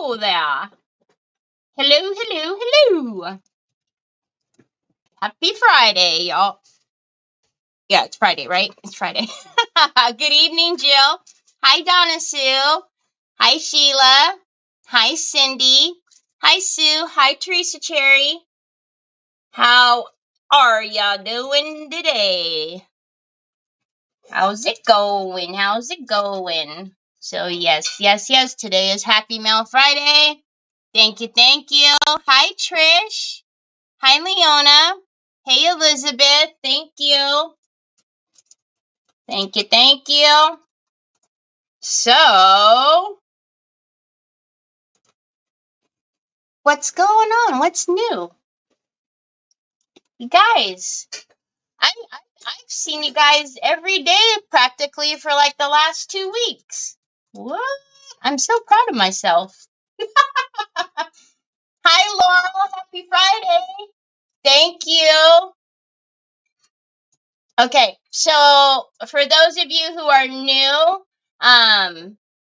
hello there. Hello, hello, hello. Happy Friday, y'all. Yeah, it's Friday, right? It's Friday. Good evening, Jill. Hi, Donna Sue. Hi, Sheila. Hi, Cindy. Hi, Sue. Hi, Teresa Cherry. How are y'all doing today? How's it going? How's it going? So, yes, yes, yes. Today is Happy Mail Friday. Thank you, thank you. Hi, Trish. Hi, Leona. Hey, Elizabeth. Thank you. Thank you, thank you. So, what's going on? What's new? You guys, I've seen you guys every day practically for like the last 2 weeks. What? I'm so proud of myself. Hi, Laurel. Happy Friday. Thank you. Okay, so for those of you who are new,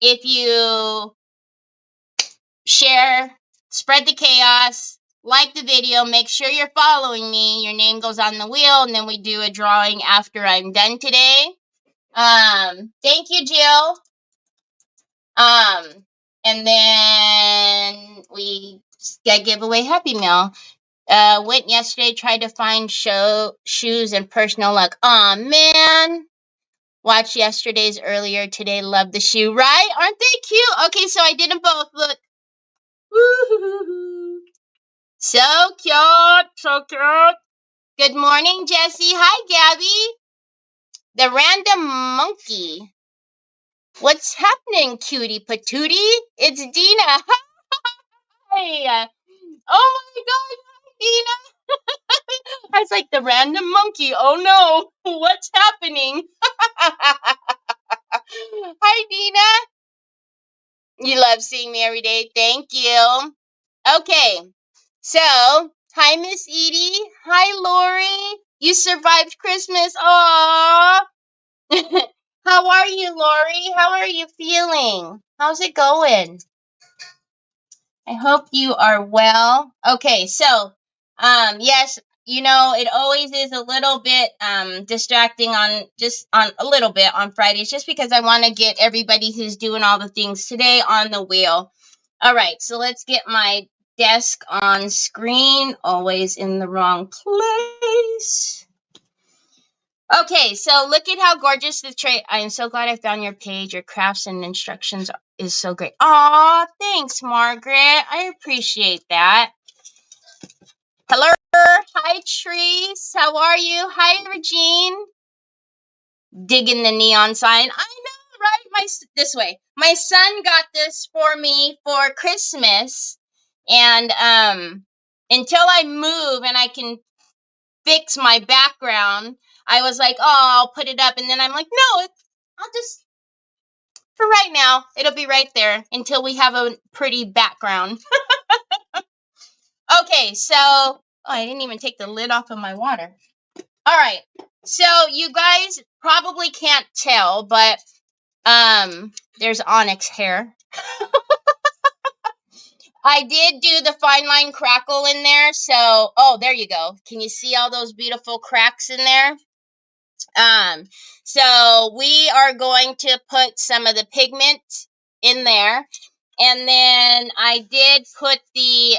if you share, spread the chaos, like the video, make sure you're following me. Your name goes on the wheel, and then we do a drawing after I'm done today. Thank you, Jill. And then we give away Happy Meal. Went yesterday, tried to find shoes and personal luck. Aw, man. Watched yesterday's earlier today. Love the shoe, right? Aren't they cute? Okay, so I did them both. Look. Woo-hoo-hoo-hoo. So cute. So cute. Good morning, Jessie. Hi, Gabby. The random monkey. What's happening, cutie patootie? It's Dina. Hi. Oh my God, Dina. I was like, the random monkey. Oh no, what's happening? Hi, Dina. You love seeing me every day. Thank you. Okay, so hi, Miss Edie. Hi, Lori. You survived Christmas. Aww. How are you, Lori? How are you feeling? How's it going? I hope you are well. Okay, so, yes, you know, it always is a little bit distracting on a little bit on Fridays, just because I want to get everybody who's doing all the things today on the wheel. All right, so let's get my desk on screen, always in the wrong place. Okay, so look at how gorgeous the tray. I am so glad I found your page. Your crafts and instructions is so great. Aw, thanks, Margaret. I appreciate that. Hello. Hi, Trees. How are you? Hi, Regine. Digging the neon sign. I know, right? This way. My son got this for me for Christmas. And until I move and I can fix my background, I was like, oh, I'll put it up. And then I'm like, no, I'll just, for right now, it'll be right there until we have a pretty background. Okay, so, oh, I didn't even take the lid off of my water. All right, so you guys probably can't tell, but there's onyx hair. I did do the fine line crackle in there, so, oh, there you go. Can you see all those beautiful cracks in there? So we are going to put some of the pigment in there, and then I did put the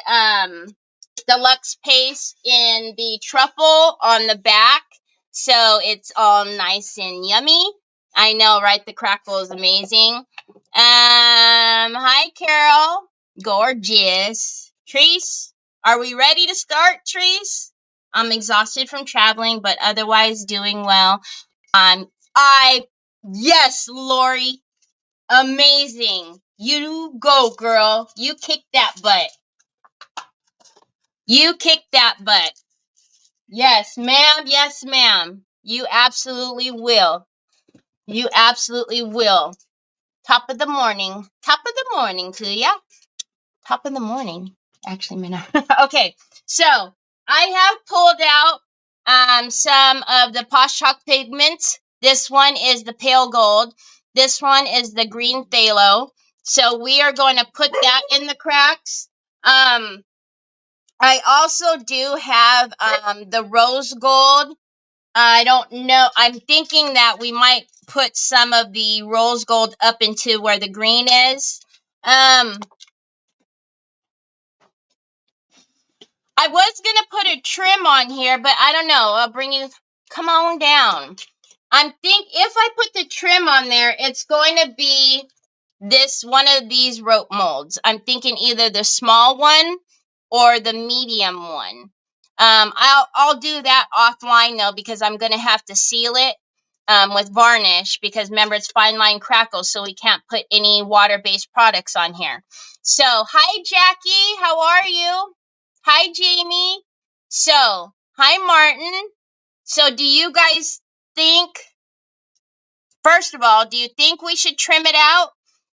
deluxe paste in the truffle on the back, so it's all nice and yummy. I know, right? The crackle is amazing. Hi, Carol. Gorgeous. Treese, are we ready to start, Treese? I'm exhausted from traveling, but otherwise doing well. Yes, Lori. Amazing. You go, girl. You kick that butt. You kick that butt. Yes, ma'am. Yes, ma'am. You absolutely will. You absolutely will. Top of the morning. Top of the morning to ya. Top of the morning. Actually, okay. So I have pulled out some of the Posh Chalk pigments. This one is the pale gold. This one is the green phthalo. So we are going to put that in the cracks. I also do have the rose gold. I don't know. I'm thinking that we might put some of the rose gold up into where the green is. I was going to put a trim on here, but I don't know. I'll bring you, come on down. If I put the trim on there, it's going to be this one of these rope molds. I'm thinking either the small one or the medium one. I'll do that offline though, because I'm going to have to seal it with varnish, because remember it's fine line crackles, so we can't put any water-based products on here. So hi Jackie, how are you? Hi Jamie. So hi Martin. So do you guys think, first of all, do you think we should trim it out?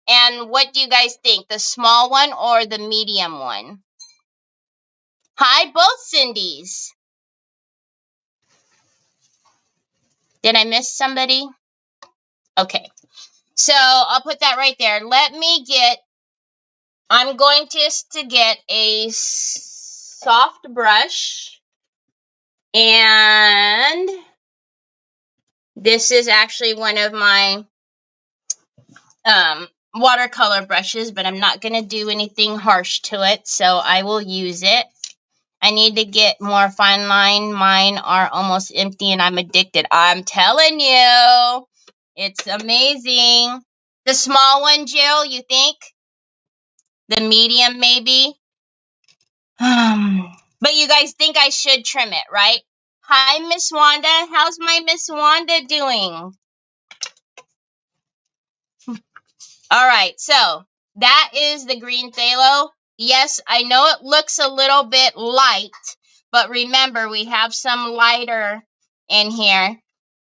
And what do you guys think, the small one or the medium one? Hi, both Cindy's. Did I miss somebody? Okay. So I'll put that right there. I'm going to get a soft brush. And this is actually one of my watercolor brushes, but I'm not going to do anything harsh to it, so I will use it. I need to get more fine line. Mine are almost empty and I'm addicted. I'm telling you, it's amazing. The small one, Jill, you think? The medium, maybe? But you guys think I should trim it, right? Hi, Miss Wanda. How's my Miss Wanda doing? All right, so that is the green phthalo. Yes, I know it looks a little bit light, but remember, we have some lighter in here.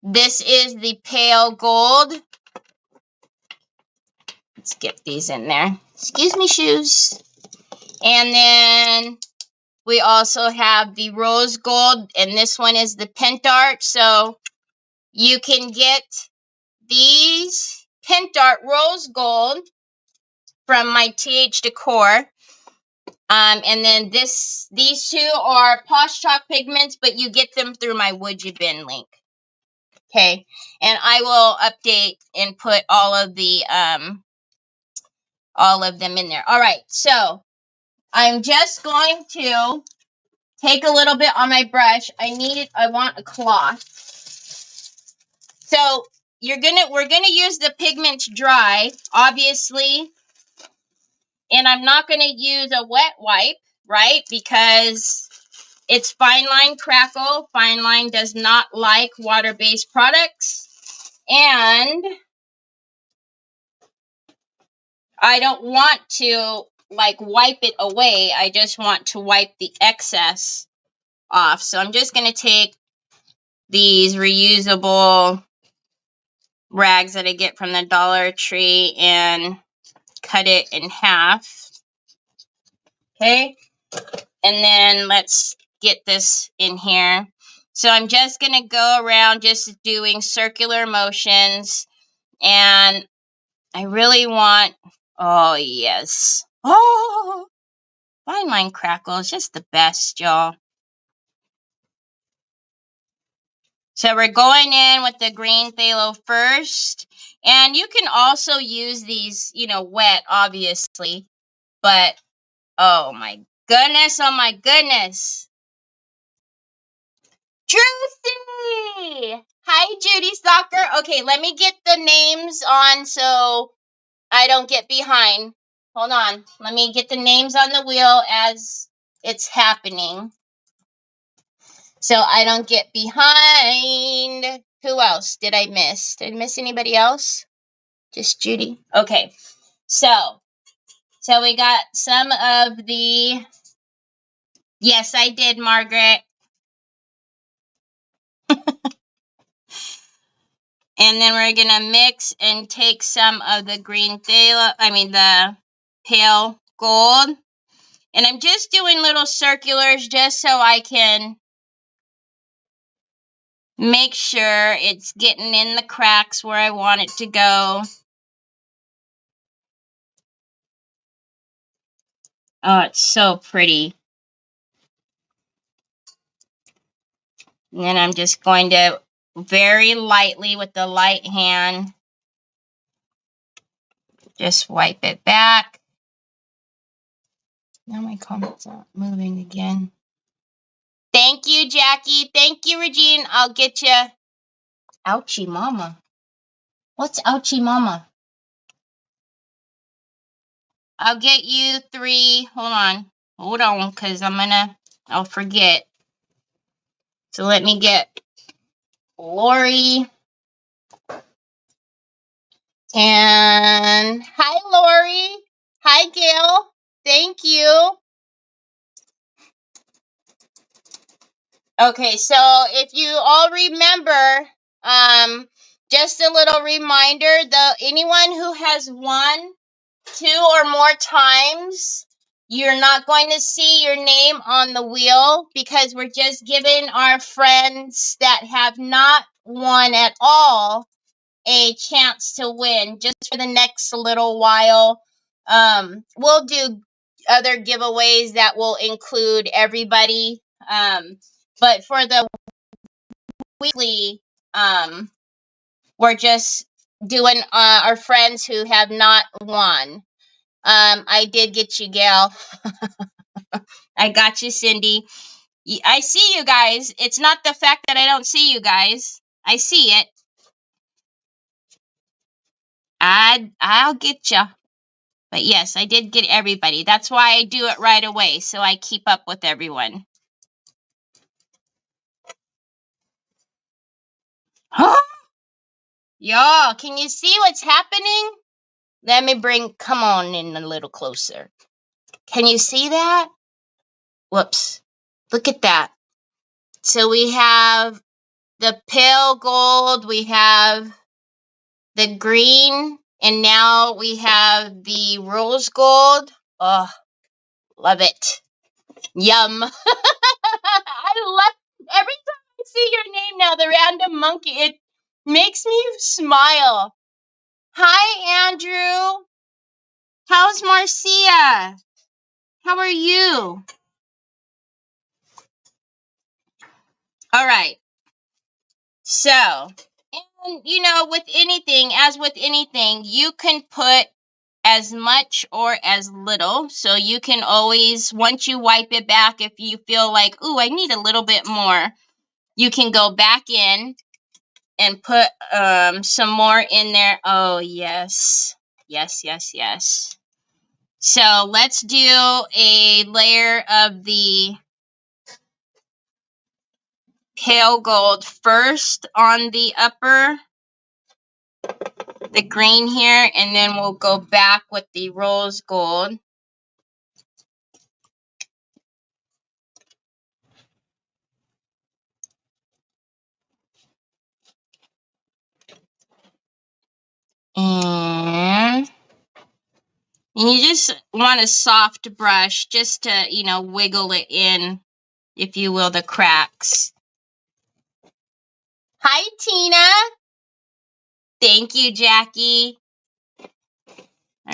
This is the pale gold. Let's get these in there. Excuse me, shoes. And then we also have the rose gold, and this one is the Pentart. So you can get these Pentart rose gold from my TH Decor. And then these two are Posh Chalk pigments, but you get them through my Would You Bin link. Okay, and I will update and put all of them in there. All right, so I'm just going to take a little bit on my brush. I want a cloth. So we're gonna use the pigments dry, obviously, and I'm not gonna use a wet wipe, right? Because it's fine line crackle. Fine line does not like water-based products, and I don't want to like wipe it away. I just want to wipe the excess off. So I'm just going to take these reusable rags that I get from the Dollar Tree and cut it in half. Okay. And then let's get this in here. So I'm just going to go around just doing circular motions, and I really want, oh yes. Oh, fine line crackle is just the best, y'all. So we're going in with the green phthalo first. And you can also use these, wet, obviously. But, oh my goodness, oh my goodness. Juicy! Hi, Judy Stalker. Okay, let me get the names on so I don't get behind. Hold on. Let me get the names on the wheel as it's happening, so I don't get behind. Who else did I miss? Did I miss anybody else? Just Judy. Okay. So we got some of the, yes, I did, Margaret. And then we're going to mix and take some of the green phthalo, the pale gold. And I'm just doing little circulars just so I can make sure it's getting in the cracks where I want it to go. Oh, it's so pretty. And then I'm just going to very lightly with the light hand just wipe it back. Now my comments aren't moving again. Thank you, Jackie. Thank you, Regine. I'll get you. Ouchie mama. What's ouchie mama? I'll get you 3. Hold on. Hold on, because I'll forget. So let me get Lori. And hi, Lori. Hi, Gail. Thank you. Okay, so if you all remember, just a little reminder, anyone who has won 2 or more times, you're not going to see your name on the wheel because we're just giving our friends that have not won at all a chance to win just for the next little while. We'll do other giveaways that will include everybody. But for the weekly, we're just doing our friends who have not won. I did get you, Gail. I got you, Cindy. I see you guys. It's not the fact that I don't see you guys. I see it. I'll get you. But yes, I did get everybody. That's why I do it right away, so I keep up with everyone. Y'all, can you see what's happening? Let me come on in a little closer. Can you see that? Whoops. Look at that. So we have the pale gold, we have the green, and now we have the rose gold. Oh, love it. Yum. I love every time I see your name now, the random monkey, it makes me smile. Hi, Andrew. How's Marcia? How are you? All right. So, and with anything, as with anything, you can put as much or as little. So you can always, once you wipe it back, if you feel like, ooh, I need a little bit more, you can go back in and put some more in there. Oh, yes. Yes, yes, yes. So let's do a layer of the pale gold first on the upper, the green here, and then we'll go back with the rose gold. And you just want a soft brush just to, wiggle it in, if you will, the cracks. Hi, Tina. Thank you, Jackie. All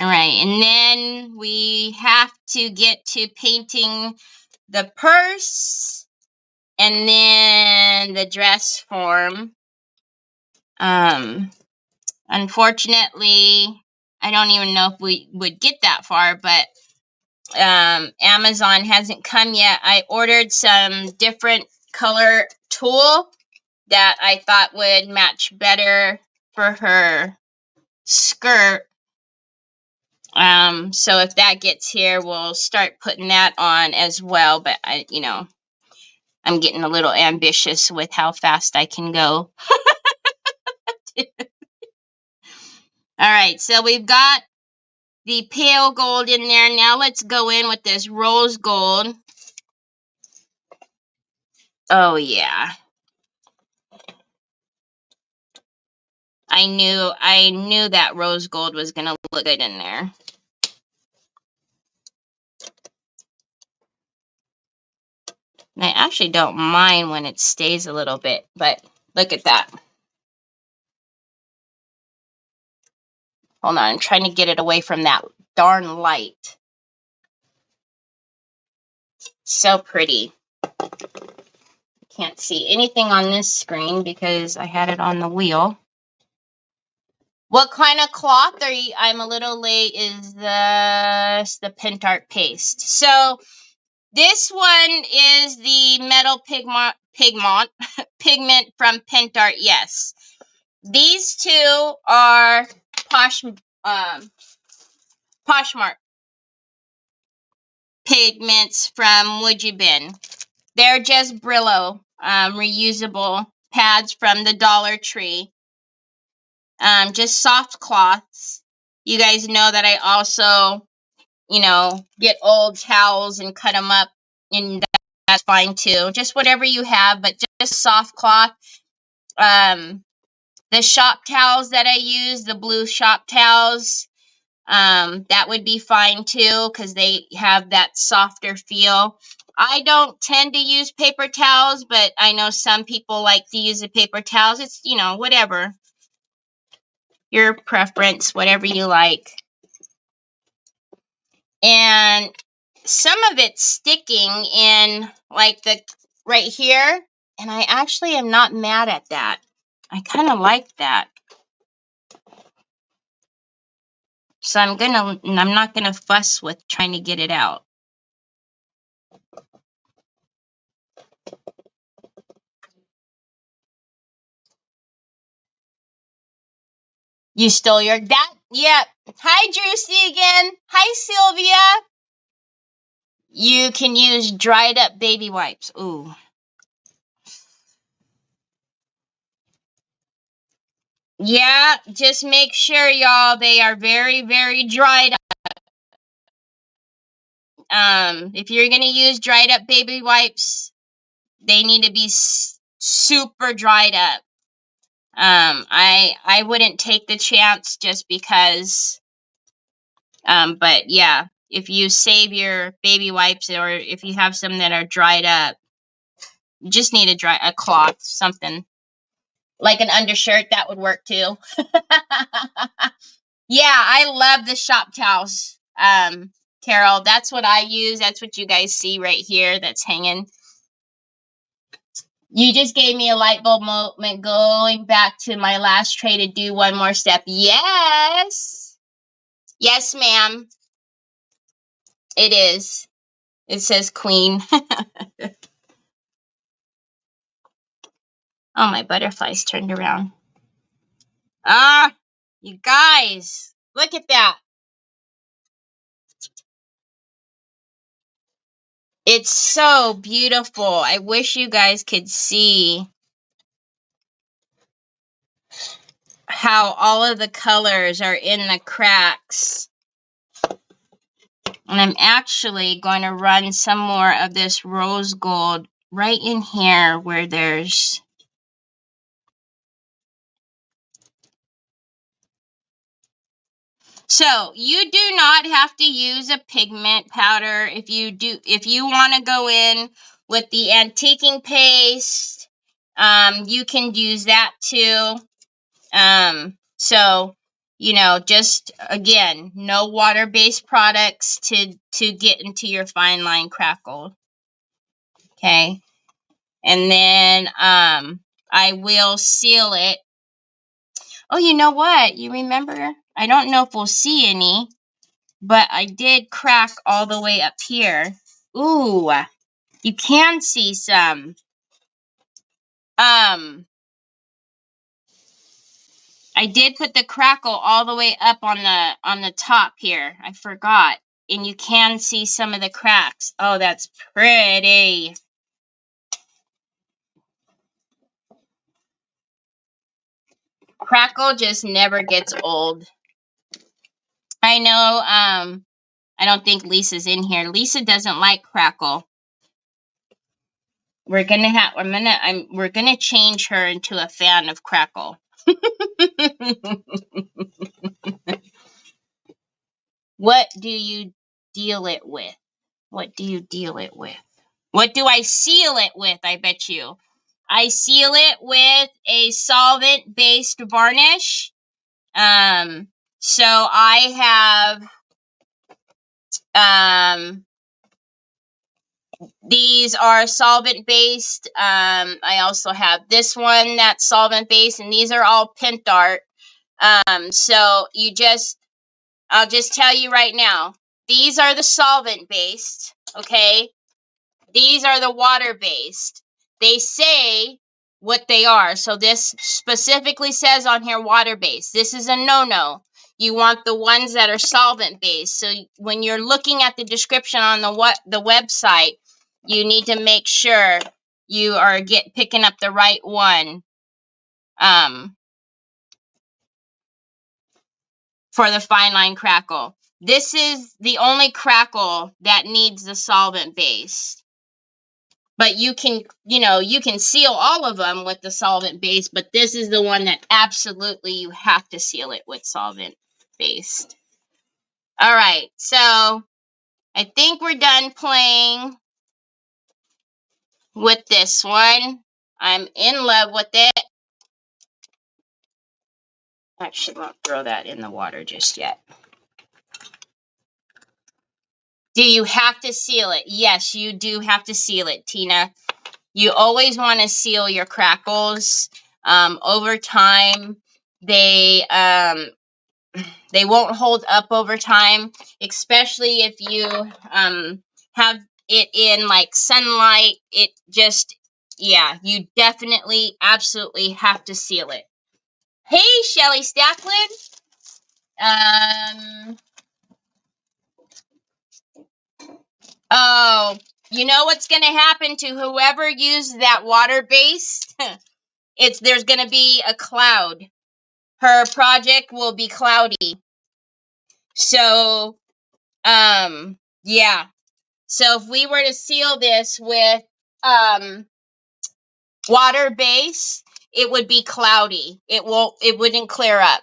right, and then we have to get to painting the purse and then the dress form. Unfortunately, I don't even know if we would get that far, but Amazon hasn't come yet. I ordered some different color tulle that I thought would match better for her skirt. So if that gets here, we'll start putting that on as well. But I'm getting a little ambitious with how fast I can go. All right, so we've got the pale gold in there. Now let's go in with this rose gold. Oh yeah. I knew that rose gold was gonna look good in there. And I actually don't mind when it stays a little bit, but look at that. Hold on, I'm trying to get it away from that darn light. So pretty. Can't see anything on this screen because I had it on the wheel. What kind of cloth are you? I'm a little late. Is the Pentart paste. So this one is the metal pigment from Pentart. Yes, these two are Poshmark pigments from Would You Bin. They're just Brillo reusable pads from the Dollar Tree. Just soft cloths. You guys know that I also, get old towels and cut them up, and that's fine too. Just whatever you have, but just soft cloth. The shop towels that I use, the blue shop towels, that would be fine too because they have that softer feel. I don't tend to use paper towels, but I know some people like to use the paper towels. It's, whatever. Your preference, whatever you like. And some of it's sticking in like the right here, and I actually am not mad at that. I kind of like that. So I'm not gonna fuss with trying to get it out. You stole your dad? Yep. Hi, Drewsy again. Hi, Sylvia. You can use dried up baby wipes. Ooh. Yeah, just make sure, y'all, they are very, very dried up. If you're gonna use dried up baby wipes, they need to be super dried up. I wouldn't take the chance just because. But yeah, if you save your baby wipes, or if you have some that are dried up, you just need a cloth, something like an undershirt. That would work too. Yeah, I love the shop towels. Carol, that's what I use. That's what you guys see right here that's hanging. You just gave me a light bulb moment going back to my last tray to do one more step. Yes. Yes, ma'am. It is. It says queen. Oh, my butterflies turned around. Ah, you guys, look at that. It's so beautiful. I wish you guys could see how all of the colors are in the cracks. And I'm actually going to run some more of this rose gold right in here where there's... So you do not have to use a pigment powder. If you want to go in with the antiquing paste, you can use that too. So, just again, no water-based products to get into your fine line crackle. Okay. And then I will seal it. Oh, you know what? You remember? I don't know if we'll see any, but I did crack all the way up here. Ooh, you can see some. I did put the crackle all the way up on the top here. I forgot. And you can see some of the cracks. Oh, that's pretty. Crackle just never gets old. I know, I don't think Lisa's in here. Lisa doesn't like crackle. We're gonna change her into a fan of crackle. What do you deal it with? What do you deal it with? What do I seal it with? I bet you. I seal it with a solvent-based varnish. So I have These are solvent based. I also have this one that's solvent based, and these are all Pentart. So I'll just tell you right now, these are the solvent based, okay? These are the water based. They say what they are. So this specifically says on here water based. This is a no-no. You want the ones that are solvent based. So when you're looking at the description on the website, you need to make sure you are picking up the right one for the fine line crackle. This is the only crackle that needs the solvent base. But you can seal all of them with the solvent base, but this is the one that absolutely you have to seal it with solvent based. All right, so I think we're done playing with this one. I'm in love with it. Actually, won't throw that in the water just yet. Do you have to seal it? Yes, you do have to seal it, Tina. You always want to seal your crackles. Over time, they won't hold up over time, especially if you have it in like sunlight. It just, yeah, you definitely, absolutely have to seal it. Hey, Shelly Stacklin. Oh, you know what's going to happen to whoever used that water base? There's going to be a cloud. Her project will be cloudy. So, yeah. So if we were to seal this with water base, it would be cloudy. It wouldn't clear up.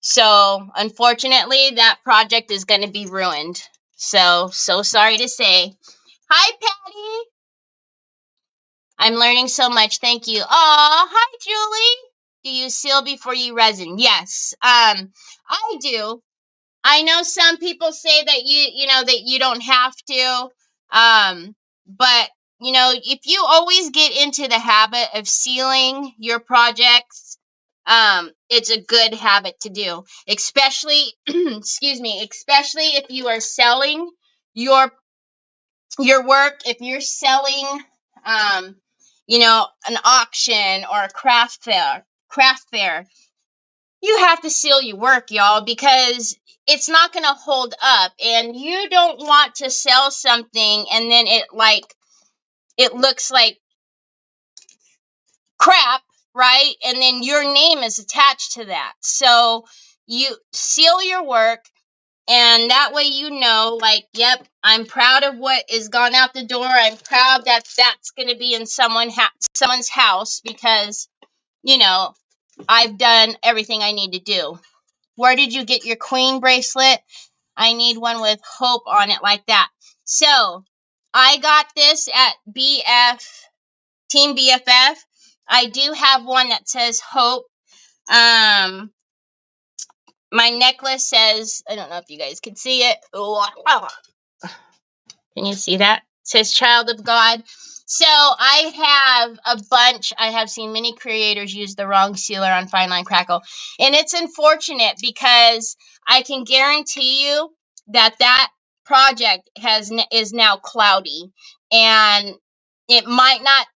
So unfortunately, that project is going to be ruined. So sorry to say. Hi, Patty. I'm learning so much. Thank you. Aw, hi, Julie. Do you seal before you resin? Yes. I do. I know some people say that that you don't have to. But if you always get into the habit of sealing your projects, it's a good habit to do. Especially, excuse me, especially if you are selling your work, if you're selling an auction or a craft fair, you have to seal your work, y'all, because it's not going to hold up, and you don't want to sell something and then it looks like crap, right? And then your name is attached to that. So you seal your work, and that way yep, I'm proud of what is gone out the door. I'm proud that that's going to be in someone's house because, I've done everything I need to do. Where did you get your queen bracelet? I need one with hope on it like that. So I got this at Team BFF. I do have one that says hope. My necklace says, I don't know if you guys can see it. Can you see that? It says Child of God. So I have a bunch. I have seen many creators use the wrong sealer on Fine Line Crackle. And it's unfortunate because I can guarantee you that project is now cloudy. And it might not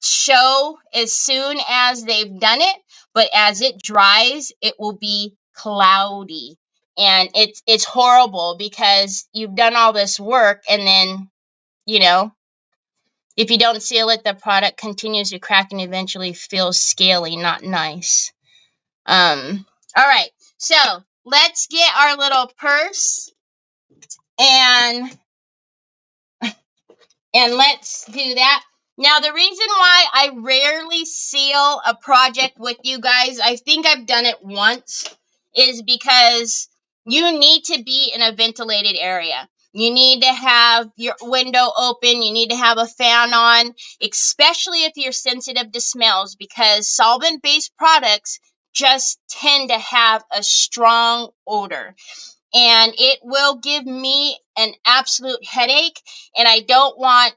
show as soon as they've done it, but as it dries, it will be cloudy. And it's horrible because you've done all this work and then, if you don't seal it, the product continues to crack and eventually feels scaly, not nice. All right, so let's get our little purse and let's do that. Now, the reason why I rarely seal a project with you guys, I think I've done it once, is because you need to be in a ventilated area. You need to have your window open. You need to have a fan on, especially if you're sensitive to smells, because solvent-based products just tend to have a strong odor. And it will give me an absolute headache, and I don't want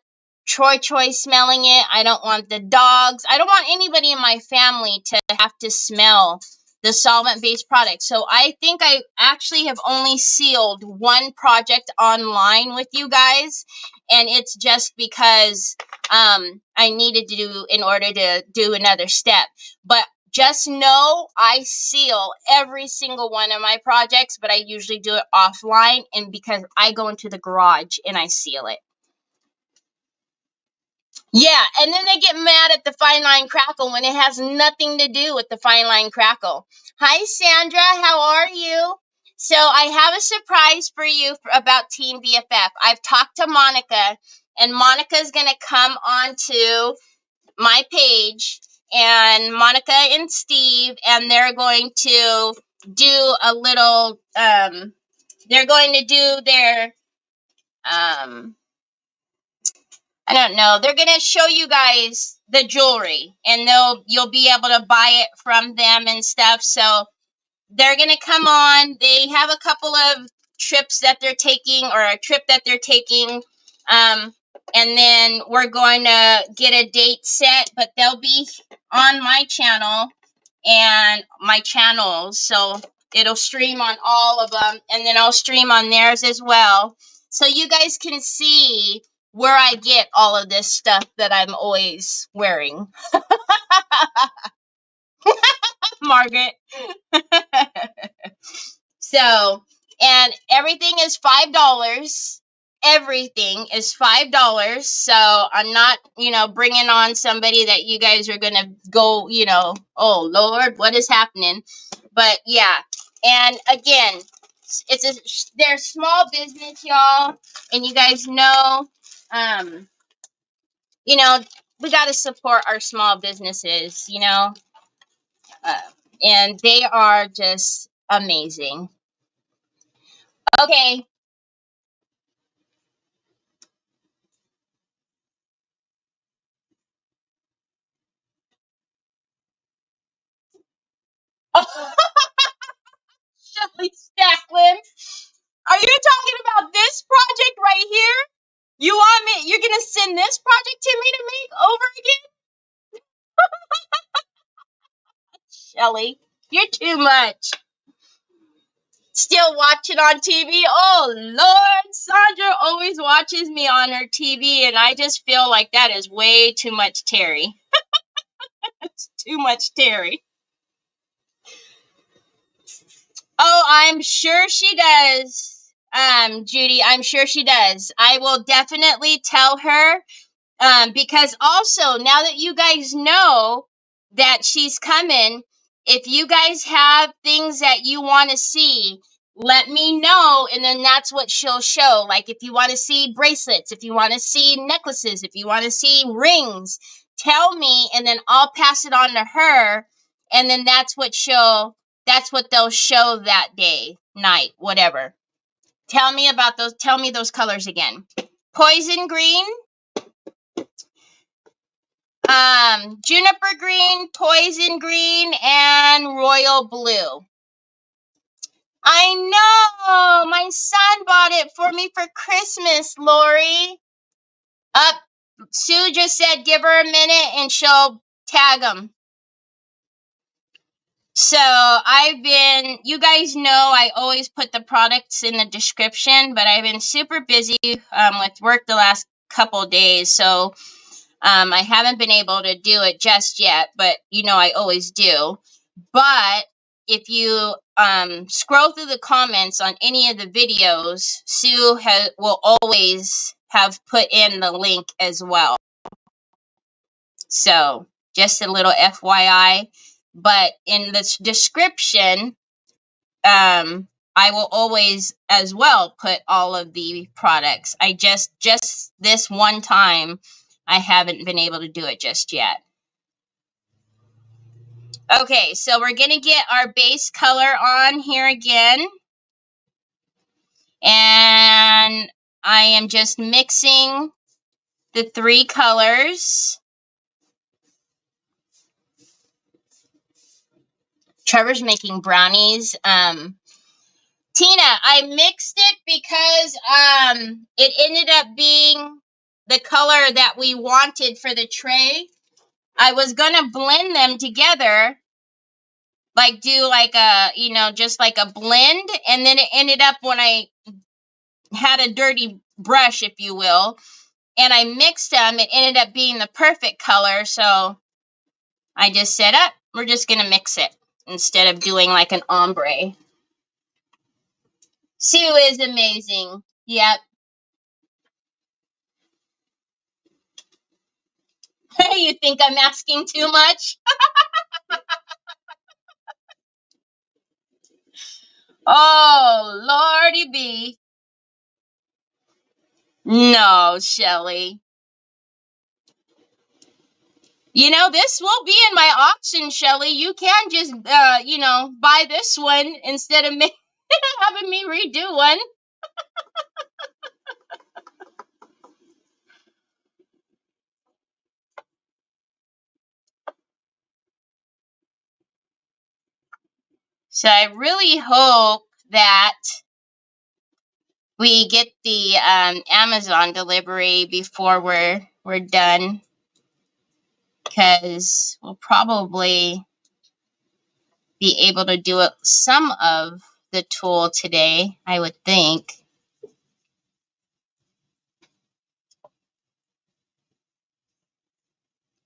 Troy smelling it. I don't want the dogs. I don't want anybody in my family to have to smell the solvent-based product. So I think I actually have only sealed one project online with you guys, and it's just because I needed to do in order to do another step. But just know I seal every single one of my projects, but I usually do it offline, and because I go into the garage and I seal it. Yeah, and then they get mad at the fine line crackle when it has nothing to do with the fine line crackle. Hi, Sandra. How are you? So I have a surprise for you about Team BFF. I've talked to Monica, and Monica's going to come onto my page, and Monica and Steve, and they're going to do a little, they're going to do their, I don't know. They're going to show you guys the jewelry, and you'll be able to buy it from them and stuff. So they're going to come on. They have a couple of trips that they're taking, or a trip that they're taking. And then we're going to get a date set, but they'll be on my channel and my channels. So it'll stream on all of them, and then I'll stream on theirs as well. So you guys can see where I get all of this stuff that I'm always wearing. Margaret. So, and everything is $5. Everything is $5. So I'm not, bringing on somebody that you guys are going to go, oh Lord, what is happening? But yeah. And again, they're small business, y'all. And you guys know, we got to support our small businesses, and they are just amazing. Okay. Shelly Stacklin, are you talking about this project right here? You're going to send this project to me to make over again? Shelly, you're too much. Still watching on TV? Oh, Lord, Sandra always watches me on her TV, and I just feel like that is way too much Terry. That's too much Terry. Oh, I'm sure she does, Judy. I'm sure she does. I will definitely tell her, because also, now that you guys know that she's coming, if you guys have things that you want to see, let me know, and then that's what she'll show. Like, if you want to see bracelets, if you want to see necklaces, if you want to see rings, tell me, and then I'll pass it on to her, and then that's what they'll show that day, night, whatever. Tell me those colors again. Poison green, juniper green, poison green, and royal blue. I know! My son bought it for me for Christmas, Lori. Sue just said give her a minute and she'll tag them. So you guys know I always put the products in the description, but I've been super busy with work the last couple days, so I haven't been able to do it just yet, but I always do. But if you scroll through the comments on any of the videos, Sue will always have put in the link as well. So just a little FYI. But in the description, I will always as well put all of the products. I just this one time, I haven't been able to do it just yet. Okay, so we're going to get our base color on here again. And I am just mixing the 3 colors. Trevor's making brownies. Tina, I mixed it because it ended up being the color that we wanted for the tray, I was going to blend them together, like do like a, you know, just like a blend. And then it ended up when I had a dirty brush, if you will, and I mixed them, it ended up being the perfect color. So I just said, we're just going to mix it instead of doing like an ombre. Sue is amazing. Yep. You think I'm asking too much? Oh, Lordy be. No, Shelly. You know, this will be in my auction, Shelly. You can just, you know, buy this one instead of having me redo one. So I really hope that we get the Amazon delivery before we're done, because we'll probably be able to do some of the tool today, I would think.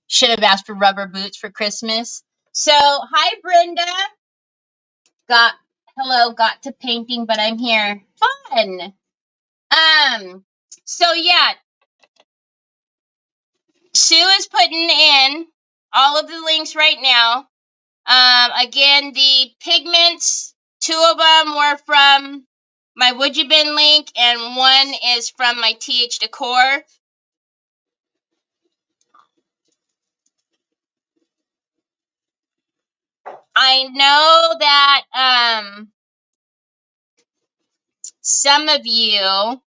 Should have asked for rubber boots for Christmas. So, hi Brenda. Got to painting, but I'm here. Fun. So yeah, Sue is putting in all of the links right now. Again, the pigments, 2 of them were from my Would You Bin link, and 1 is from my TH Decor. I know that some of you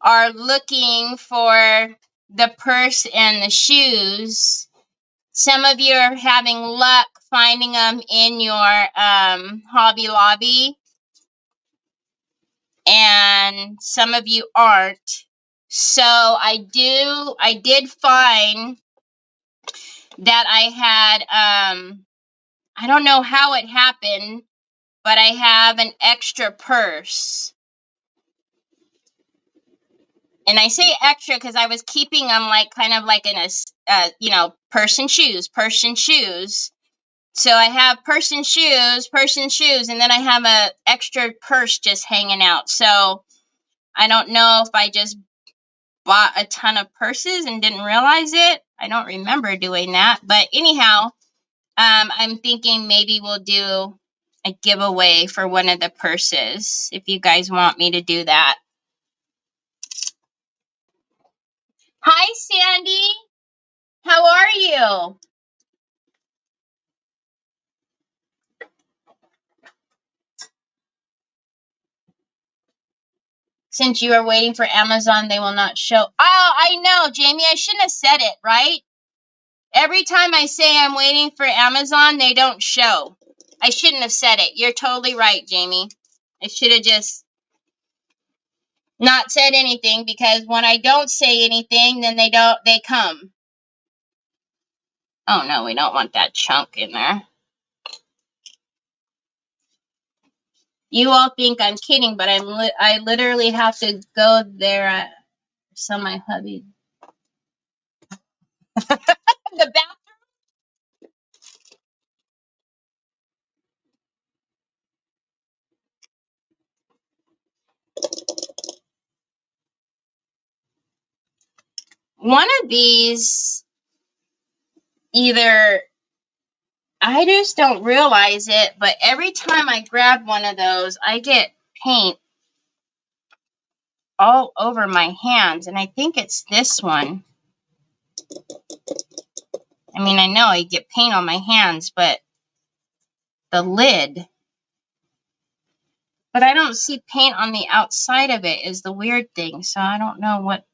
are looking for the purse and the shoes. Some of you are having luck finding them in your Hobby Lobby, and some of you aren't. So I did find that I had I don't know how it happened, but I have an extra purse. And I say extra because I was keeping them like kind of like in a, you know, purse and shoes. So I have purse and shoes, and then I have a extra purse just hanging out. So I don't know if I just bought a ton of purses and didn't realize it. I don't remember doing that. But anyhow, I'm thinking maybe we'll do a giveaway for one of the purses if you guys want me to do that. Hi, Sandy. How are you? Since you are waiting for Amazon, they will not show. Oh, I know, Jamie. I shouldn't have said it, right? Every time I say I'm waiting for Amazon, they don't show. I shouldn't have said it. You're totally right, Jamie. I should have just not said anything, because when I don't say anything, then they come. Oh no, we don't want that chunk in there. You all think I'm kidding, but I literally have to go there. So my hubby. The bathroom. One of these, either I just don't realize it, but every time I grab one of those, I get paint all over my hands, and I think it's this one. I mean, I know I get paint on my hands, but the lid. But I don't see paint on the outside of it is the weird thing, so I don't know what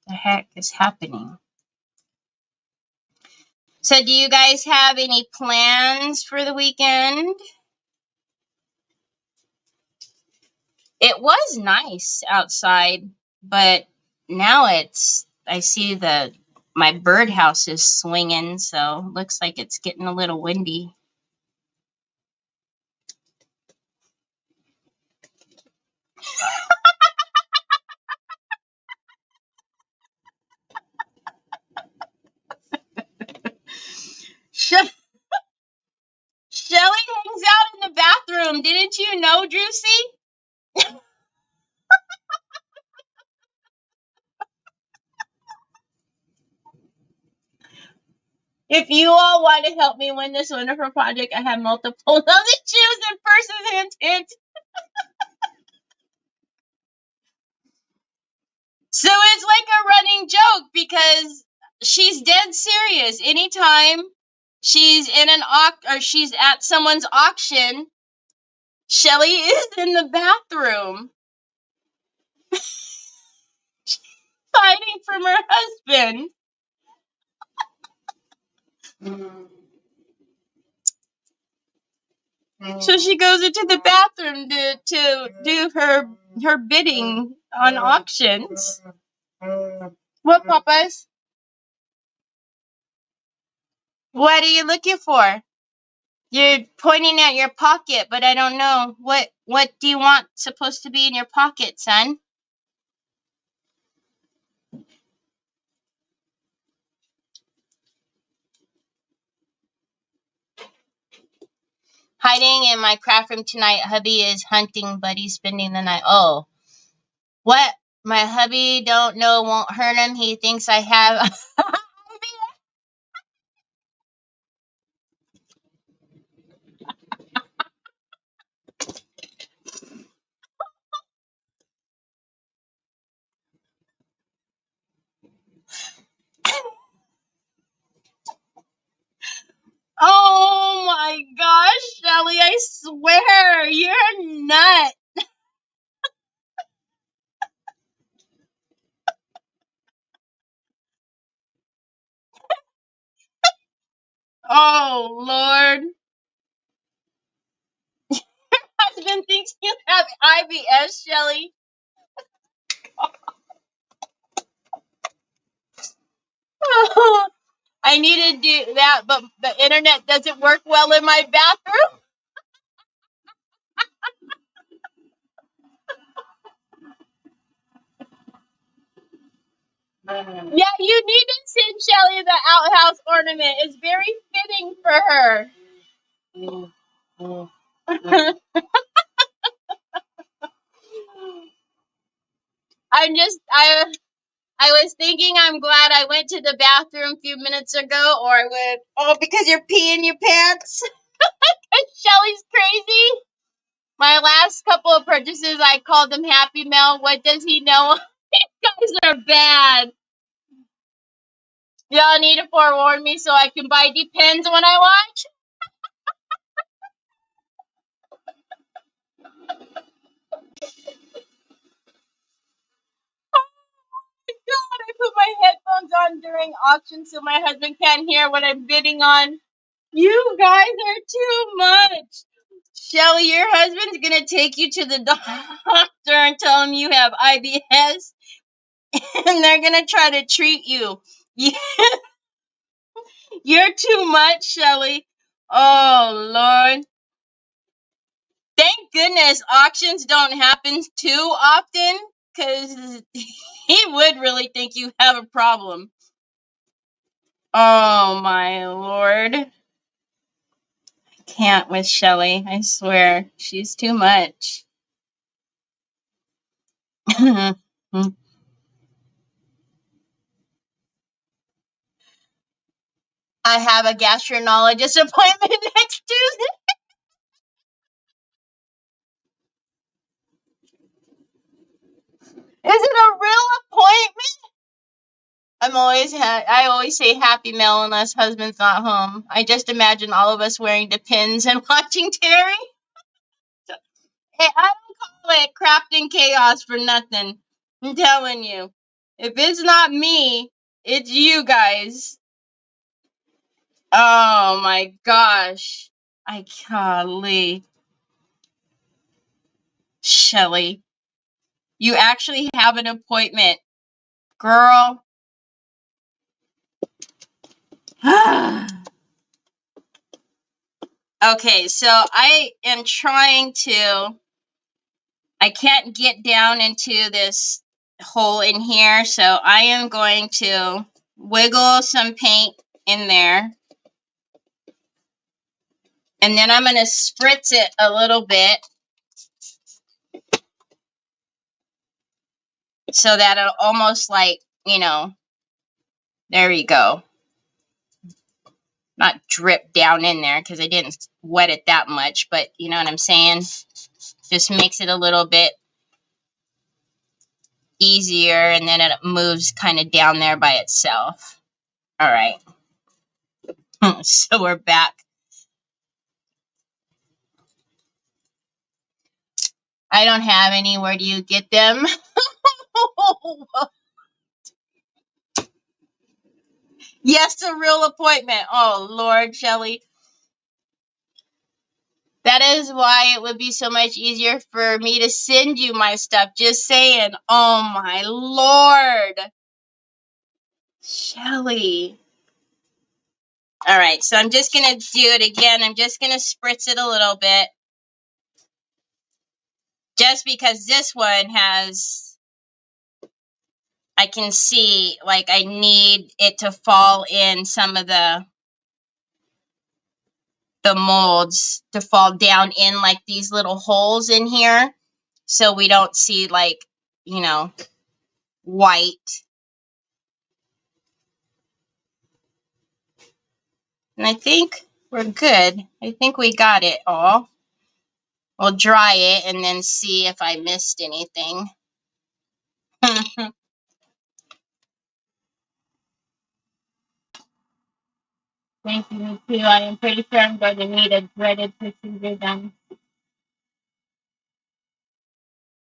the heck is happening. So do you guys have any plans for the weekend? It was nice outside, but now it's I see my birdhouse is swinging, so looks like it's getting a little windy. Shelly hangs out in the bathroom. Didn't you know, Juicy? If you all want to help me win this wonderful project, I have multiple of the choose and person hint hint. So it's like a running joke because she's dead serious. Anytime she's in she's at someone's auction, Shelly is in the bathroom hiding from her husband. So she goes into the bathroom to do her bidding on auctions. What, Papas? What are you looking for? You're pointing at your pocket, but I don't know. What do you want supposed to be in your pocket, son? Hiding in my craft room tonight. Hubby is hunting, but he's spending the night. Oh. What? My hubby don't know won't hurt him. He thinks I have... Oh my gosh, Shelly, I swear, you're nuts. Oh, Lord. Husband thinks you have IBS, Shelly. I need to do that, but the internet doesn't work well in my bathroom. Yeah, you need to send Shelly the outhouse ornament. It's very fitting for her. I was thinking I'm glad I went to the bathroom a few minutes ago, or I would, oh, because you're peeing your pants. Shelly's crazy. My last couple of purchases, I called them Happy Mail. What does he know? These guys are bad. Y'all need to forewarn me so I can buy Depends when I watch. God, I put my headphones on during auction so my husband can't hear what I'm bidding on. You guys are too much. Shelly, your husband's gonna take you to the doctor and tell him you have IBS, and they're gonna try to treat you. You're too much, Shelly. Oh, Lord. Thank goodness auctions don't happen too often, because he would really think you have a problem. Oh, my Lord. I can't with Shelly. I swear. She's too much. I have a gastroenterologist appointment next Tuesday. Is it a real appointment? I always say Happy Mail unless husband's not home. I just imagine all of us wearing Depends and watching Terry. Hey, I don't call it crafting chaos for nothing. I'm telling you. If it's not me, it's you guys. Oh my gosh. Golly. Shelly. You actually have an appointment. Girl, Okay, so I am trying to, I can't get down into this hole in here, so I am going to wiggle some paint in there. And then I'm going to spritz it a little bit so that it'll almost like, you know, there you go. Not drip down in there because I didn't wet it that much, but you know what I'm saying? Just makes it a little bit easier, and then it moves kind of down there by itself. All right. So we're back. I don't have any. Where do you get them? Yes, a real appointment. Oh, Lord, Shelley. That is why it would be so much easier for me to send you my stuff. Just saying. Oh, my Lord. Shelley. All right, so I'm just going to do it again. I'm just going to spritz it a little bit. Just because this one has, I can see, like, I need it to fall in some of the molds, to fall down in, like, these little holes in here. So we don't see, like, you know, white. And I think we're good. I think we got it all. We'll dry it and then see if I missed anything. Thank you, me too. I am pretty sure I'm going to need a dreaded procedure done.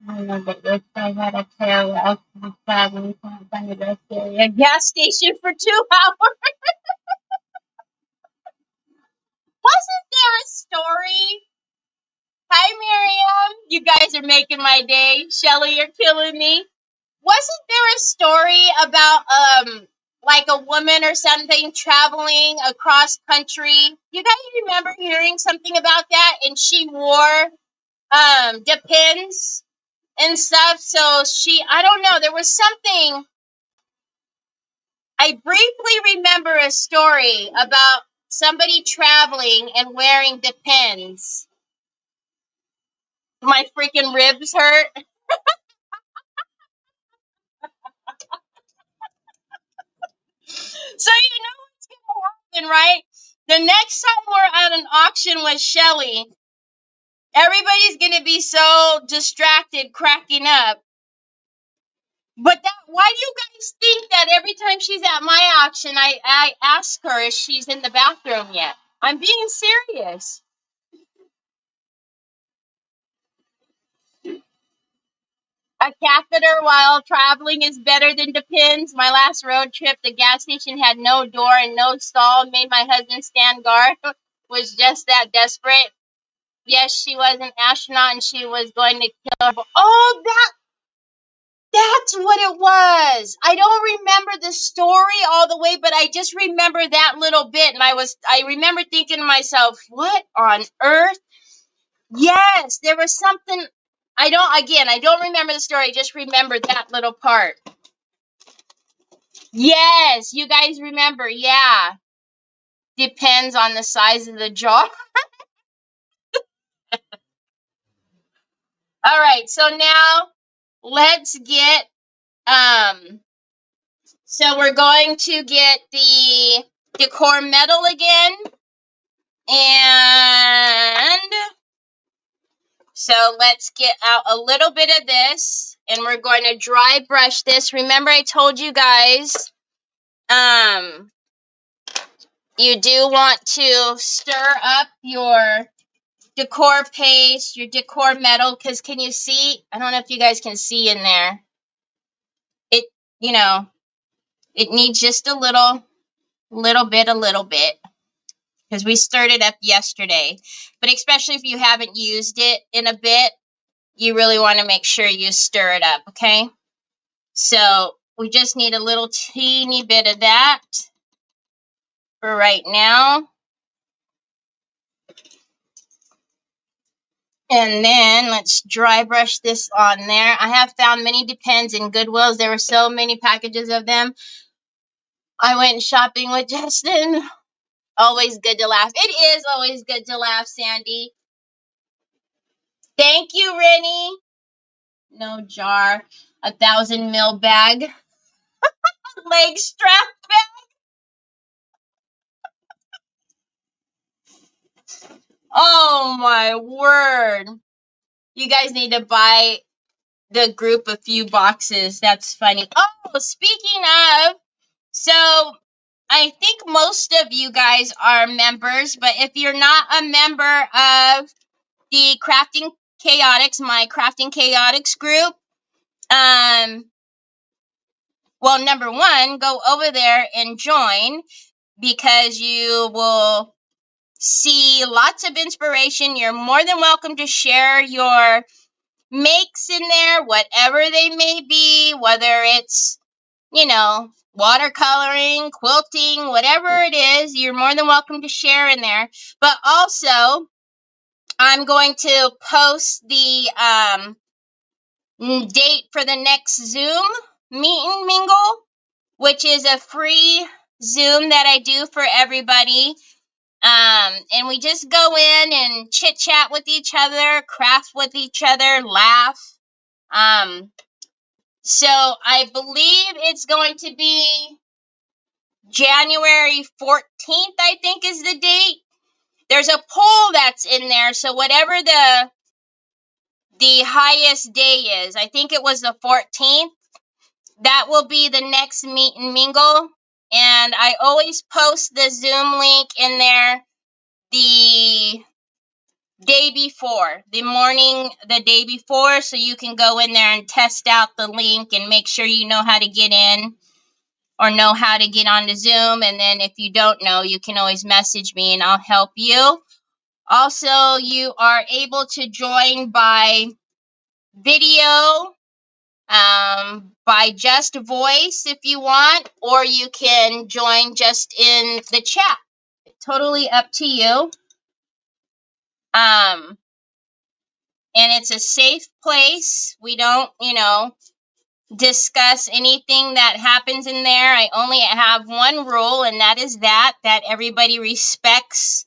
I know that this guy had a tail out to the traveling from Bangladesh area gas station for 2 hours. Wasn't there a story? Hi, Miriam. You guys are making my day. Shelly, you're killing me. Wasn't there a story about like a woman or something traveling across country? You guys remember hearing something about that? And she wore Depends and stuff. So she, I don't know, there was something. I briefly remember a story about somebody traveling and wearing Depends. My freaking ribs hurt. So you know what's gonna happen, right? The next time we're at an auction with Shelly, everybody's gonna be so distracted, cracking up. But that, why do you guys think that every time she's at my auction, I ask her if she's in the bathroom yet? I'm being serious. A catheter while traveling is better than Depends. My last road trip, the gas station had no door and no stall. Made my husband stand guard. Was just that desperate. Yes, she was an astronaut and she was going to kill her. Oh, that's what it was. I don't remember the story all the way, but I just remember that little bit. And I remember thinking to myself, what on earth? Yes, there was something. I don't remember the story. I just remember that little part. Yes, you guys remember. Yeah. Depends on the size of the jaw. All right, so now let's get, so we're going to get the decor metal again. And so let's get out a little bit of this, and we're going to dry brush this. Remember I told you guys, you do want to stir up your decor paste, your decor metal, because can you see? I don't know if you guys can see in there. It, you know, it needs just a little bit, because we stirred it up yesterday. But especially if you haven't used it in a bit, you really want to make sure you stir it up, okay? So we just need a little teeny bit of that. for right now. And then let's dry brush this on there. I have found many Depends in Goodwills. There were so many packages of them. I went shopping with Justin. Always good to laugh. It is always good to laugh, Sandy. Thank you, Rennie. No jar. 1,000 ml bag. Leg strap bag. Oh my word. You guys need to buy the group a few boxes. That's funny. Oh, speaking of, so I think most of you guys are members, but if you're not a member of the Crafting Chaotix, my Crafting Chaotix group, well, number one, go over there and join, because you will see lots of inspiration. You're more than welcome to share your makes in there, whatever they may be, whether it's, watercoloring, quilting, whatever it is, you're more than welcome to share in there. But also, I'm going to post the date for the next Zoom meet and mingle, which is a free Zoom that I do for everybody. And we just go in and chit chat with each other, craft with each other, laugh. So I believe it's going to be January 14th, I think is the date. There's a poll that's in there, so whatever the highest day is, I think it was the 14th, that will be the next meet and mingle. And I always post the Zoom link in there the day before, the morning, the day before, so you can go in there and test out the link and make sure you know how to get in or know how to get onto Zoom. And then if you don't know, you can always message me and I'll help you. Also, you are able to join by video, by just voice if you want, or you can join just in the chat. Totally up to you. And it's a safe place. We don't, discuss anything that happens in there. I only have one rule, and that is that everybody respects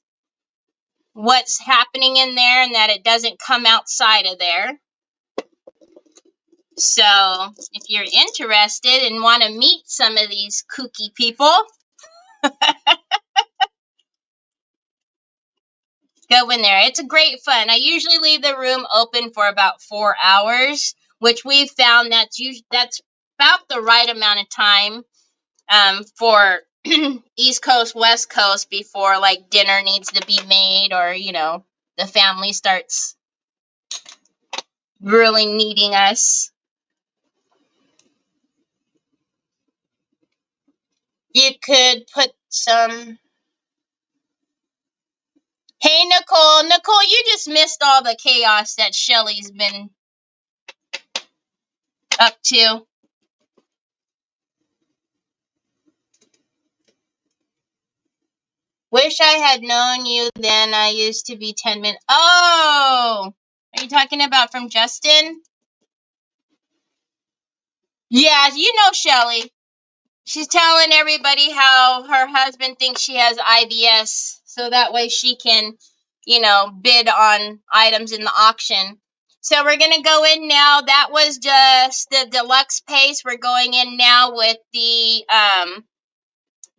what's happening in there and that it doesn't come outside of there. So if you're interested and want to meet some of these kooky people, go in there. It's a great fun. I usually leave the room open for about 4 hours, which we've found that's about the right amount of time for East Coast, West Coast before like dinner needs to be made, or the family starts really needing us. You could put some. Hey, Nicole. Nicole, you just missed all the chaos that Shelly's been up to. Wish I had known you then. I used to be 10 minutes. Oh! Are you talking about from Justin? Yeah, you know Shelly. She's telling everybody how her husband thinks she has IBS, so that way she can, bid on items in the auction. So we're going to go in now. That was just the deluxe paste. We're going in now with the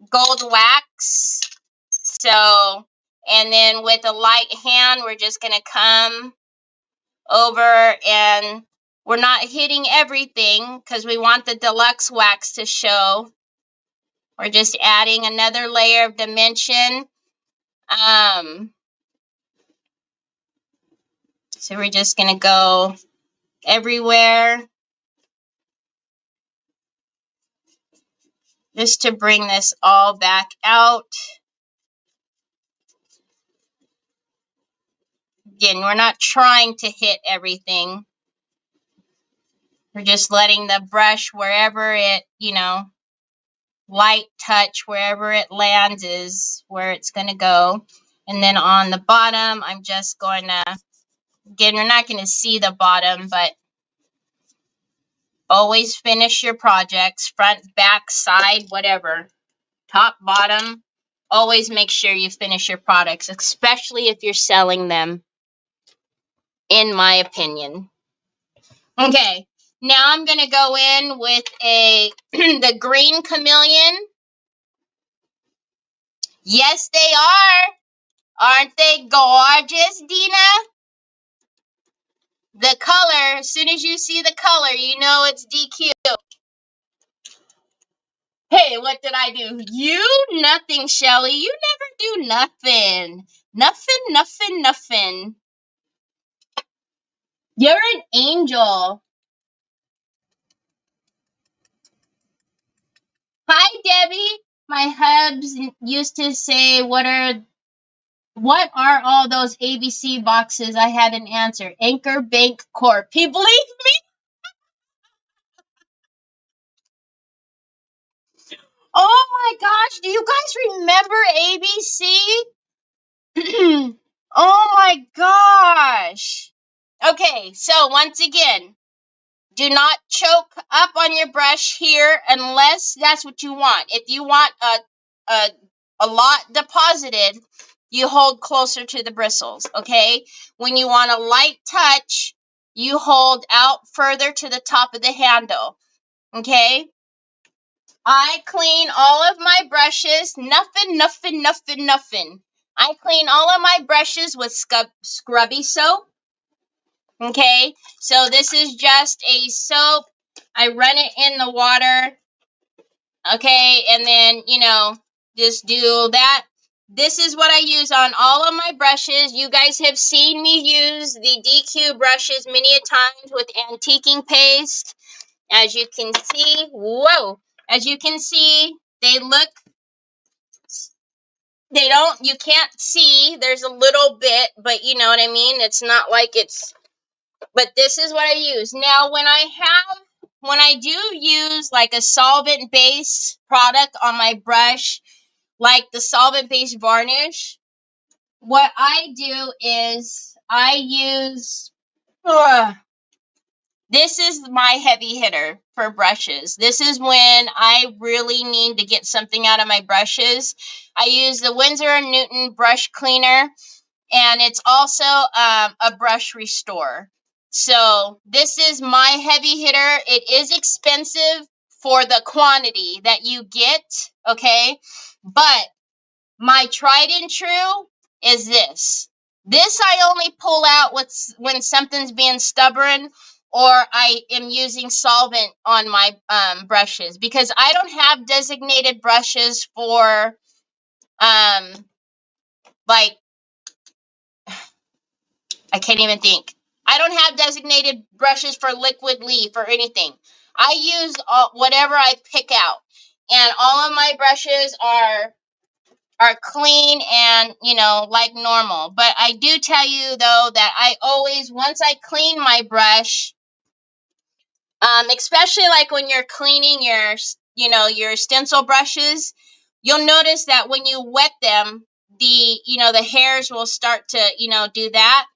gold wax. So, and then with a light hand, we're just going to come over, and we're not hitting everything because we want the deluxe wax to show. We're just adding another layer of dimension. So we're just going to go everywhere just to bring this all back out. Again, we're not trying to hit everything. We're just letting the brush, wherever it, light touch wherever it lands is where it's going to go. And then on the bottom, I'm just going to, again, you're not going to see the bottom, but always finish your projects, front, back, side, whatever, top, bottom. Always make sure you finish your products, especially if you're selling them, in my opinion. Okay, now I'm going to go in with the green chameleon. Yes, they are. Aren't they gorgeous, Dina? The color, as soon as you see the color, you know it's DQ. Hey, what did I do? You? Nothing, Shelly. You never do nothing. Nothing. You're an angel. Hi, Debbie. My hubs used to say, what are all those ABC boxes? I had an answer. Anchor Bank Corp. He believed me? Oh my gosh, do you guys remember ABC? Oh my gosh. Okay, so once again, do not choke up on your brush here unless that's what you want. If you want a lot deposited, you hold closer to the bristles, okay? When you want a light touch, you hold out further to the top of the handle, okay? I clean all of my brushes, nothing. I clean all of my brushes with scrubby soap. Okay, so this is just a soap. I run it in the water. Okay, and then, just do that. This is what I use on all of my brushes. You guys have seen me use the DQ brushes many a times with antiquing paste. As you can see, as you can see, you can't see, there's a little bit, but you know what I mean? It's not like but this is what I use. Now, when I do use like a solvent-based product on my brush, like the solvent-based varnish, what I do is I use, this is my heavy hitter for brushes. This is when I really need to get something out of my brushes. I use the Winsor & Newton brush cleaner, and it's also a brush restorer. So this is my heavy hitter. It is expensive for the quantity that you get, okay? But my tried and true is this. This I only pull out when something's being stubborn, or I am using solvent on my brushes, because I don't have designated brushes for like, I can't even think. I don't have designated brushes for liquid leaf or anything. I use whatever I pick out, and all of my brushes are clean and, like normal. But I do tell you, though, that I always, once I clean my brush, especially like when you're cleaning your stencil brushes, you'll notice that when you wet them, the hairs will start to, do that.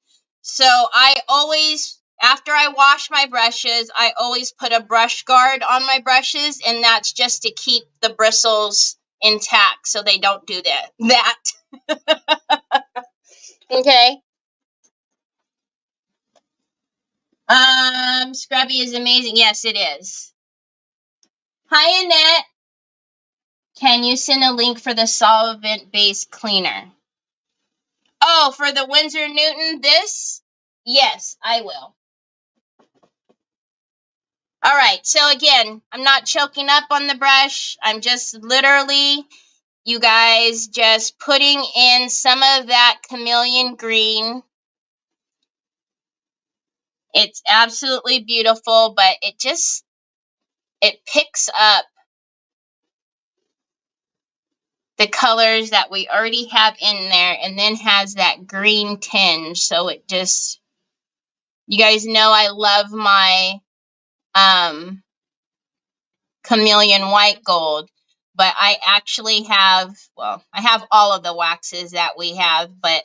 So I always, after I wash my brushes, I always put a brush guard on my brushes, and that's just to keep the bristles intact so they don't do that. Okay. Scrubby is amazing. Yes, it is. Hi, Annette. Can you send a link for the solvent-based cleaner? Oh, for the Winsor & Newton, this? Yes, I will. All right, so again, I'm not choking up on the brush. I'm just literally, you guys, just putting in some of that chameleon green. It's absolutely beautiful, but it picks up the colors that we already have in there, and then has that green tinge. So it just, you guys know I love my chameleon white gold. but I actually have, well, I have all of the waxes that we have, but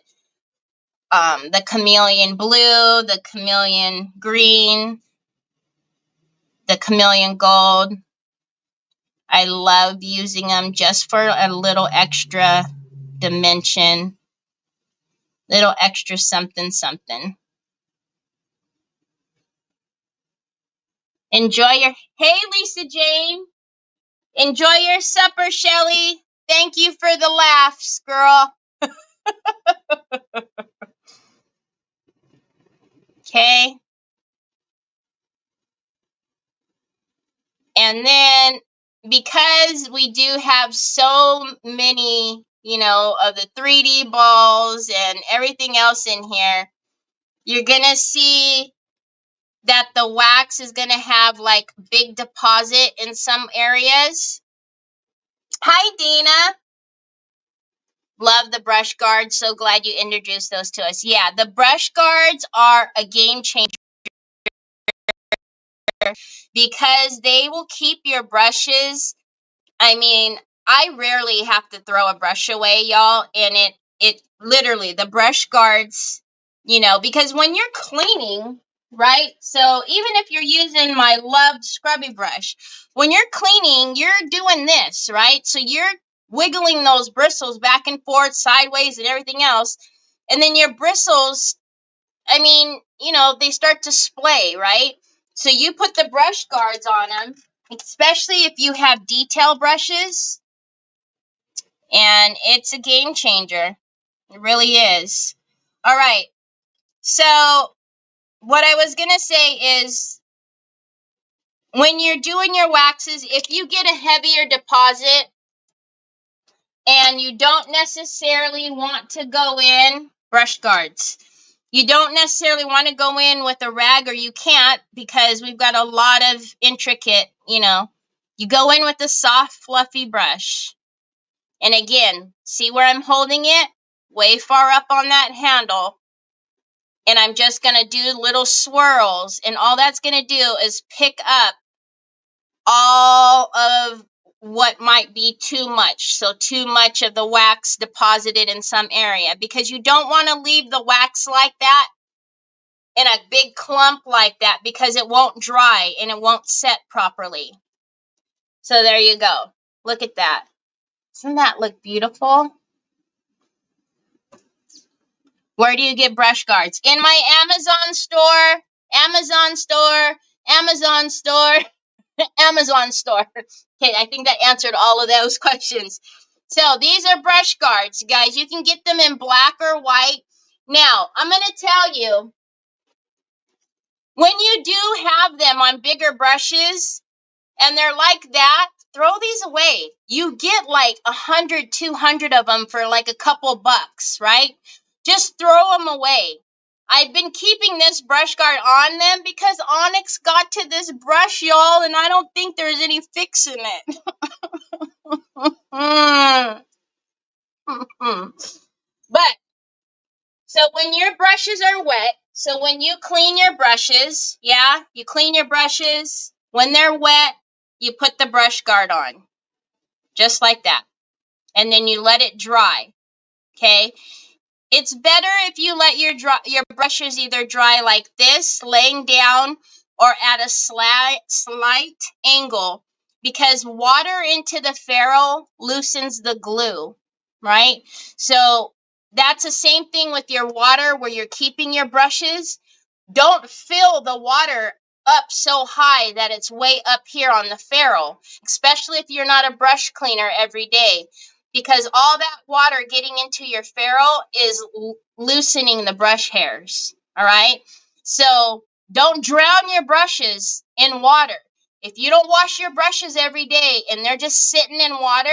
the chameleon blue, the chameleon green, the chameleon gold. I love using them just for a little extra dimension, little extra something something. Enjoy your, hey Lisa Jane, enjoy your supper, Shelly. Thank you for the laughs, girl. Okay. And then because we do have so many, you know, of the 3D balls and everything else in here, you're going to see that the wax is going to have like big deposit in some areas. Hi, Dina. Love the brush guards. So glad you introduced those to us. Yeah, the brush guards are a game changer because they will keep your brushes. I mean, I rarely have to throw a brush away, y'all, and it literally, the brush guards, you know, because when you're cleaning, right? So even if you're using my loved scrubby brush, when you're cleaning, you're doing this, right? So you're wiggling those bristles back and forth, sideways, and everything else. And then your bristles, I mean, you know, they start to splay, right? So you put the brush guards on them, especially if you have detail brushes, and it's a game changer. It really is. All right. So what I was going to say is when you're doing your waxes, if you get a heavier deposit and you don't necessarily want to go in, brush guards. You don't necessarily want to go in with a rag, or you can't because we've got a lot of intricate, you know. You go in with a soft, fluffy brush. And again, see where I'm holding it? Way far up on that handle. And I'm just going to do little swirls. And all that's going to do is pick up all of what might be too much. So too much of the wax deposited in some area. Because you don't want to leave the wax like that in a big clump like that, because it won't dry and it won't set properly. So there you go. Look at that. Doesn't that look beautiful? Where do you get brush guards? In my Amazon store, Amazon store, Amazon store, Amazon store. Okay, I think that answered all of those questions. So these are brush guards, guys. You can get them in black or white. Now, I'm going to tell you, when you do have them on bigger brushes and they're like that, throw these away. You get like 100, 200 of them for like a couple bucks, right? Just throw them away. I've been keeping this brush guard on them because Onyx got to this brush, y'all, and I don't think there's any fixing it. But, so when your brushes are wet, so when you clean your brushes, yeah, you clean your brushes. When they're wet, you put the brush guard on. Just like that. And then you let it dry. Okay? It's better if you let your brushes either dry like this, laying down, or at a slight angle, because water into the ferrule loosens the glue, right? So that's the same thing with your water where you're keeping your brushes. Don't fill the water up so high that it's way up here on the ferrule, especially if you're not a brush cleaner every day, because all that water getting into your ferrule is loosening the brush hairs, all right? So don't drown your brushes in water. If you don't wash your brushes every day and they're just sitting in water,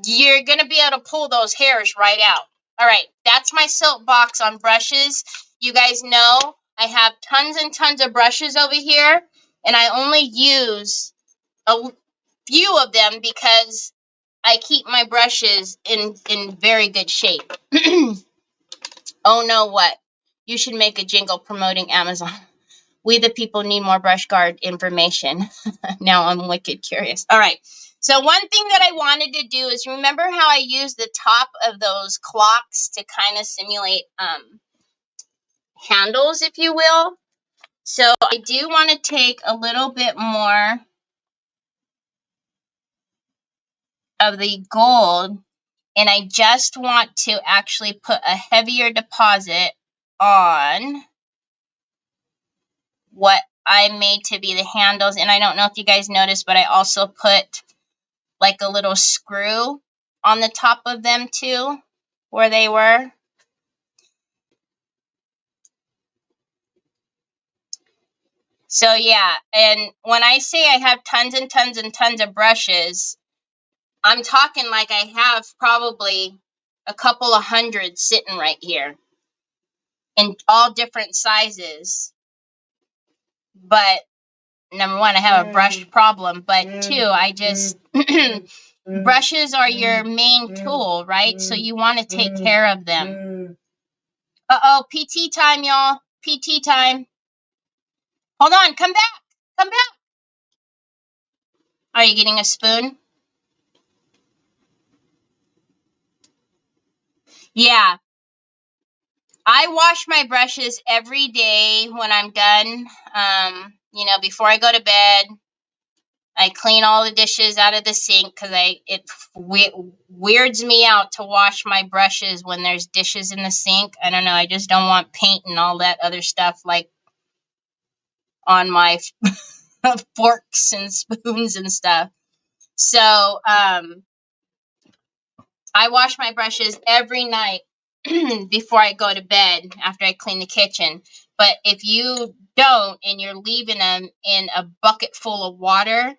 you're going to be able to pull those hairs right out. All right, that's my soapbox on brushes. You guys know I have tons and tons of brushes over here, and I only use a few of them because I keep my brushes in very good shape. Oh no, what? You should make a jingle promoting Amazon. We the people need more brush guard information. Now I'm wicked curious. All right. So one thing that I wanted to do is remember how I used the top of those clocks to kind of simulate handles, if you will. So I do want to take a little bit more of the gold, and I just want to actually put a heavier deposit on what I made to be the handles. And I don't know if you guys noticed, but I also put like a little screw on the top of them too, where they were. So yeah, and when I say I have tons and tons and tons of brushes, I'm talking like I have probably a couple of hundred sitting right here in all different sizes. But number one, I have a brush problem, but two, I just brushes are your main tool, right? So you want to take care of them. Uh-oh, PT time, y'all. PT time. Hold on, come back. Come back. Are you getting a spoon? Yeah. I wash my brushes every day when I'm done. You know, before I go to bed, I clean all the dishes out of the sink because it weirds me out to wash my brushes when there's dishes in the sink. I don't know. I just don't want paint and all that other stuff like on my forks and spoons and stuff. So I wash my brushes every night before I go to bed after I clean the kitchen. But if you don't and you're leaving them in a bucket full of water,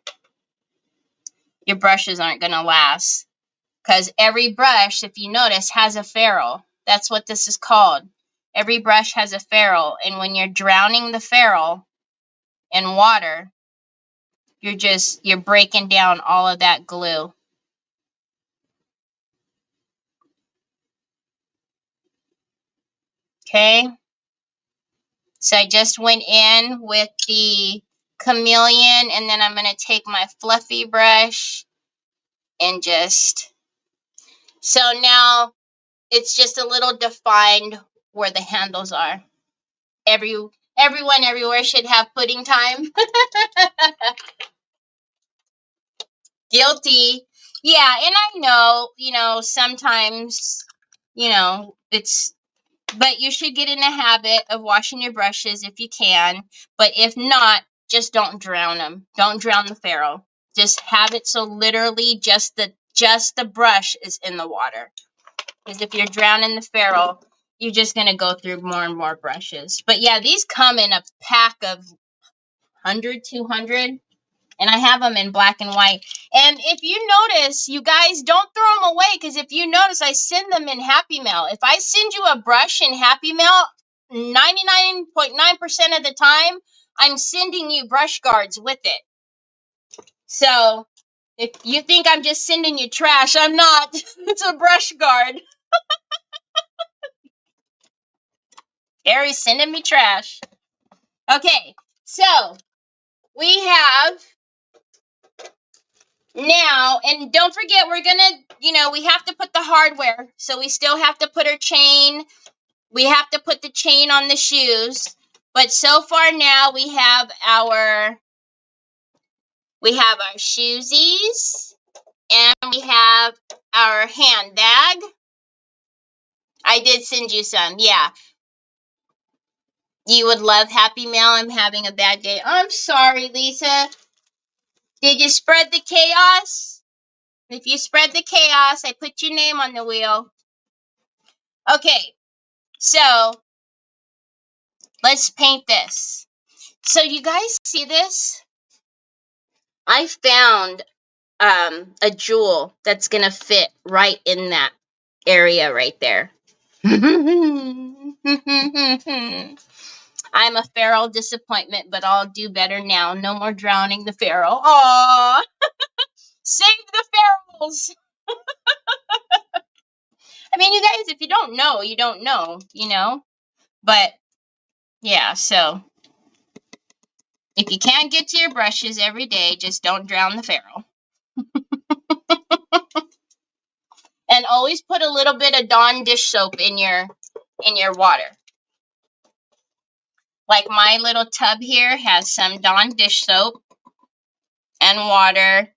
your brushes aren't going to last. Because every brush, if you notice, has a ferrule. That's what this is called. Every brush has a ferrule. And when you're drowning the ferrule in water, you're breaking down all of that glue. Okay? So I just went in with the chameleon, and then I'm going to take my fluffy brush and just... So now it's just a little defined where the handles are. Everyone everywhere should have pudding time. Guilty. Yeah, and I know, sometimes, but you should get in the habit of washing your brushes if you can. But if not, just don't drown them. Don't drown the ferrule. Just have it so literally just the brush is in the water. Because if you're drowning the ferrule, you're just going to go through more and more brushes. But yeah, these come in a pack of 100, 200. And I have them in black and white. And if you notice, you guys don't throw them away. Because if you notice, I send them in Happy Mail. If I send you a brush in Happy Mail, 99.9% of the time, I'm sending you brush guards with it. So if you think I'm just sending you trash, I'm not. It's a brush guard. Gary's sending me trash. Okay, so we have now, and don't forget, we're gonna, we have to put the hardware. So we still have to put our chain. We have to put the chain on the shoes. But so far now we have our shoesies, and we have our handbag. I did send you some, yeah. You would love Happy Mail. I'm having a bad day. I'm sorry, Lisa. Did you spread the chaos? If you spread the chaos, I put your name on the wheel. Okay, so let's paint this. So you guys see this? I found a jewel that's going to fit right in that area right there. I'm a feral disappointment, but I'll do better now. No more drowning the feral. Aww! Save the ferals! I mean, you guys, if you don't know, you don't know, But, yeah, so If you can't get to your brushes every day, just don't drown the ferrule. And always put a little bit of Dawn dish soap in your water. Like my little tub here has some Dawn dish soap and water.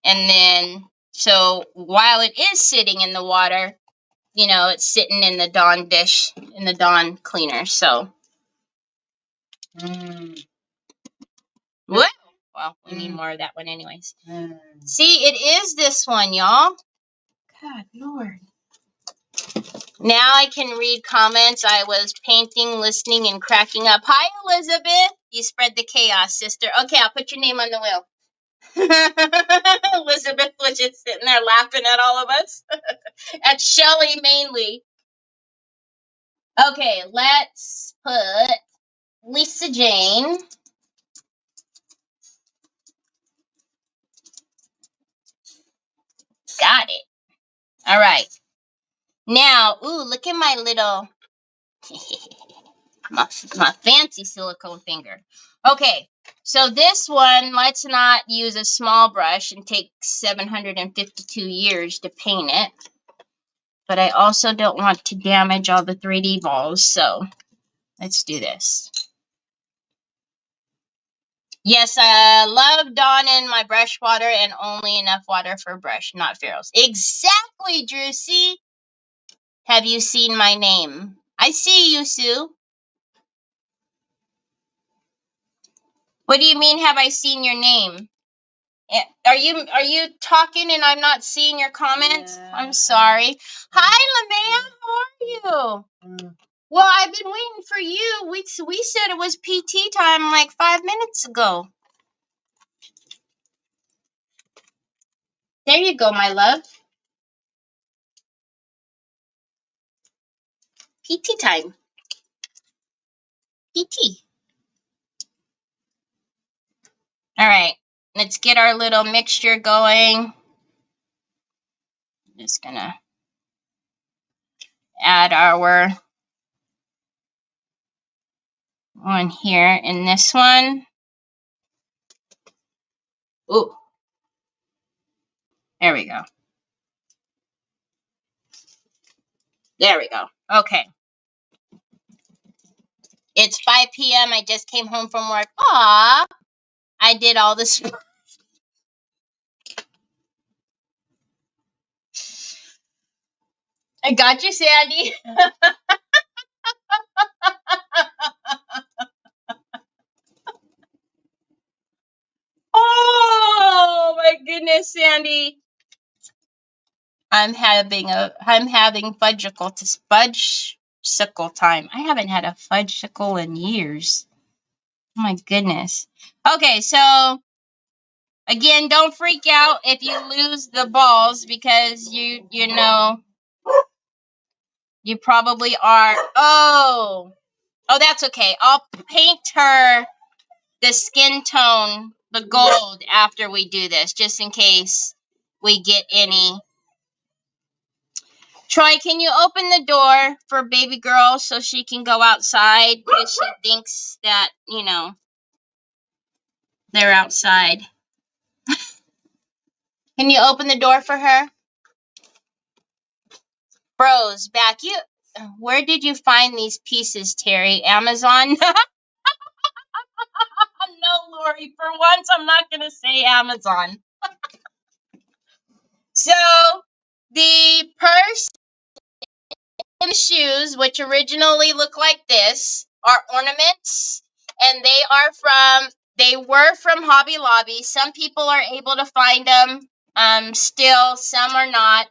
And then, so while it is sitting in the water, you know, it's sitting in the Dawn dish, in the Dawn cleaner. So, what? Well, we need more of that one anyways. See, it is this one, y'all. God, Lord. Now I can read comments. I was painting, listening, and cracking up. Hi, Elizabeth. You spread the chaos, sister. Okay, I'll put your name on the wheel. Elizabeth was just sitting there laughing at all of us. At Shelly mainly. Okay, let's put Lisa Jane. Got it. All right. Now, ooh, look at my little, my fancy silicone finger. Okay, so this one, let's not use a small brush and take 752 years to paint it. But I also don't want to damage all the 3D balls, so let's do this. Yes, I love Dawn in my brush water and only enough water for brush, not ferrules. Exactly, Drew. See? Have you seen my name? I see you, Sue. What do you mean, have I seen your name? Are you talking and I'm not seeing your comments? Yeah. I'm sorry. Hi, LaBlanche. How are you? Well, I've been waiting for you. We said it was PT time like 5 minutes ago. There you go, my love. PT time. PT. All right. Let's get our little mixture going. Just gonna add our one here in this one. Ooh. There we go. There we go. Okay. It's 5 p.m. I just came home from work. Aw. I did all this. I got you, Sandy. Oh my goodness, Sandy. I'm having fudgesicle time. I haven't had a fudgesicle in years. Oh my goodness. Okay, so again, don't freak out if you lose the balls because you know you probably are. Oh, that's okay. I'll paint her the skin tone, the gold, after we do this, just in case we get any. Troy, can you open the door for baby girl so she can go outside because she thinks that, you know, they're outside. Can you open the door for her? Bros, back. Where did you find these pieces, Terry? Amazon? No, Lori. For once, I'm not going to say Amazon. So, the purse and the shoes, which originally look like this, are ornaments, and they were from Hobby Lobby. Some people are able to find them still, some are not.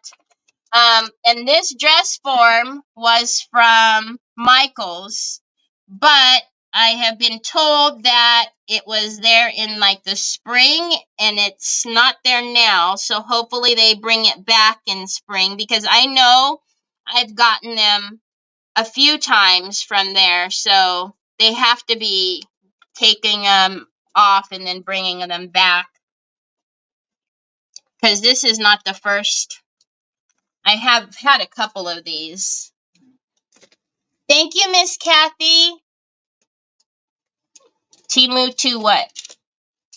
And this dress form was from Michael's, but I have been told that it was there in like the spring and it's not there now. So hopefully they bring it back in spring because I know I've gotten them a few times from there. So they have to be taking them off and then bringing them back because this is not the first. I have had a couple of these. Thank you, Miss Kathy. Temu to what?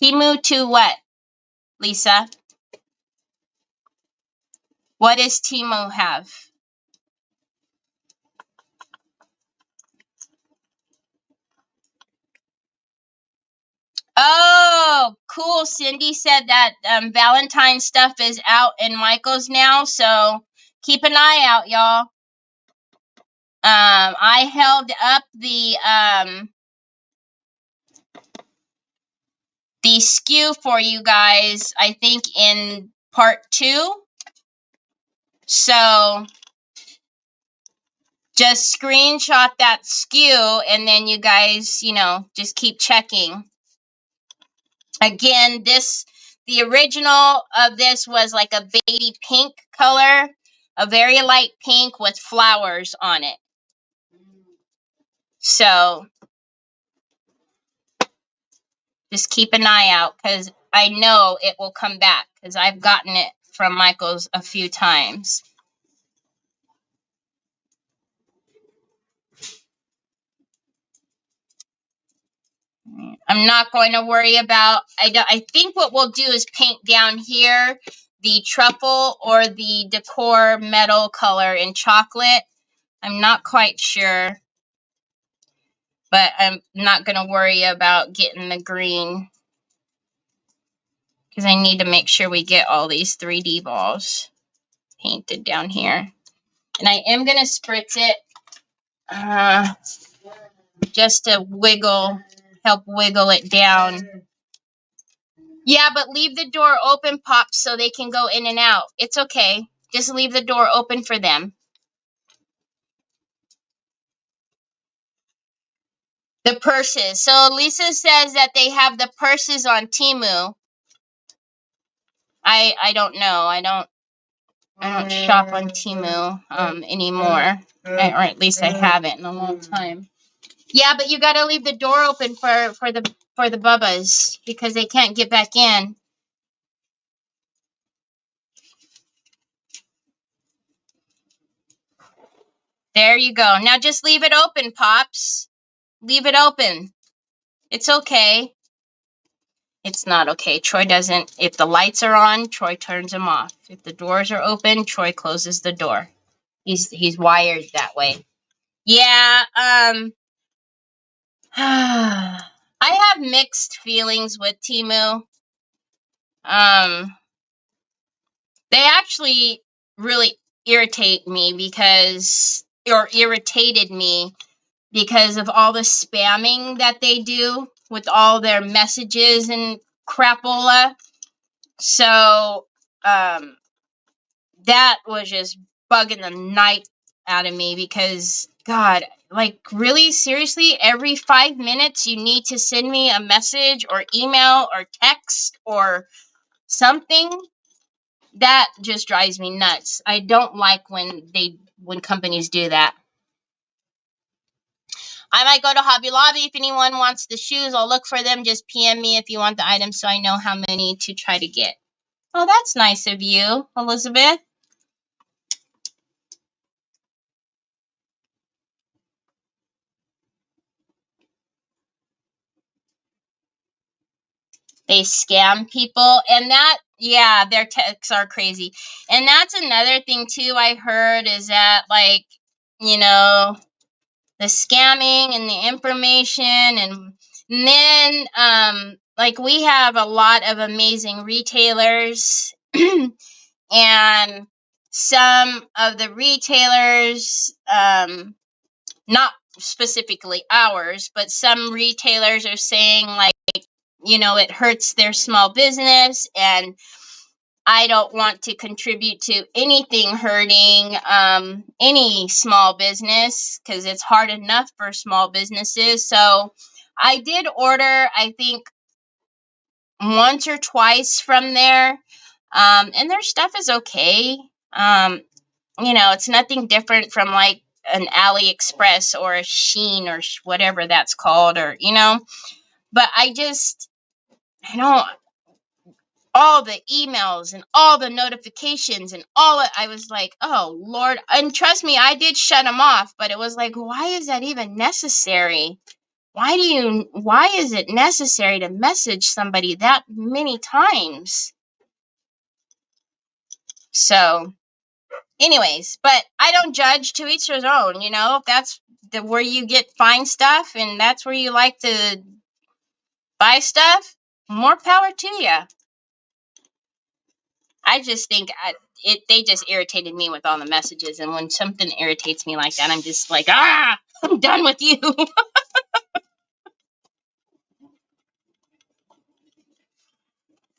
Temu to what, Lisa? What does Temu have? Oh, cool. Cindy said that Valentine stuff is out in Michael's now, so keep an eye out, y'all. I held up the SKU for you guys, I think in part 2. So just screenshot that SKU and then you guys, you know, just keep checking. Again, the original of this was like a baby pink color, a very light pink with flowers on it. So just keep an eye out because I know it will come back because I've gotten it from Michael's a few times. I'm not going to worry about, I think what we'll do is paint down here the truffle or the decor metal color in chocolate. I'm not quite sure, but I'm not going to worry about getting the green because I need to make sure we get all these 3D balls painted down here. And I am going to spritz it just to help wiggle it down. Yeah, but leave the door open, Pops, so they can go in and out. It's okay. Just leave the door open for them. The purses. So Lisa says that they have the purses on Temu. I don't know. I don't shop on Temu anymore. Or at least I haven't in a long time. Yeah, but you gotta leave the door open for the bubbas because they can't get back in. There you go. Now just leave it open, Pops. Leave it open. It's okay. It's not okay. Troy doesn't. If the lights are on, Troy turns them off. If the doors are open, Troy closes the door. He's wired that way. Yeah. I have mixed feelings with Temu. They actually really irritated me because of all the spamming that they do with all their messages and crapola. So, that was just bugging the night out of me because, God, like, really, seriously, every 5 minutes you need to send me a message or email or text or something. That just drives me nuts. I don't like when companies do that. I might go to Hobby Lobby if anyone wants the shoes. I'll look for them. Just PM me if you want the items so I know how many to try to get. Oh, that's nice of you, Elizabeth. They scam people, and that, yeah, their texts are crazy. And that's another thing too I heard is that, like, you know, the scamming and the information, and then like, we have a lot of amazing retailers and some of the retailers, not specifically ours, but some retailers are saying, like, you know, it hurts their small business, and I don't want to contribute to anything hurting any small business because it's hard enough for small businesses. So I did order, I think, once or twice from there, and their stuff is okay. You know, it's nothing different from like an AliExpress or a Shein or whatever that's called, or, you know, but I don't, all the emails and all the notifications and I was like, oh Lord. And trust me, I did shut them off, but it was like, why is that even necessary? why is it necessary to message somebody that many times? So, anyways, but I don't judge, to each his own, you know, if that's where you get fine stuff and that's where you like to buy stuff, more power to you. I just think they just irritated me with all the messages, and when something irritates me like that, I'm just like, I'm done with you.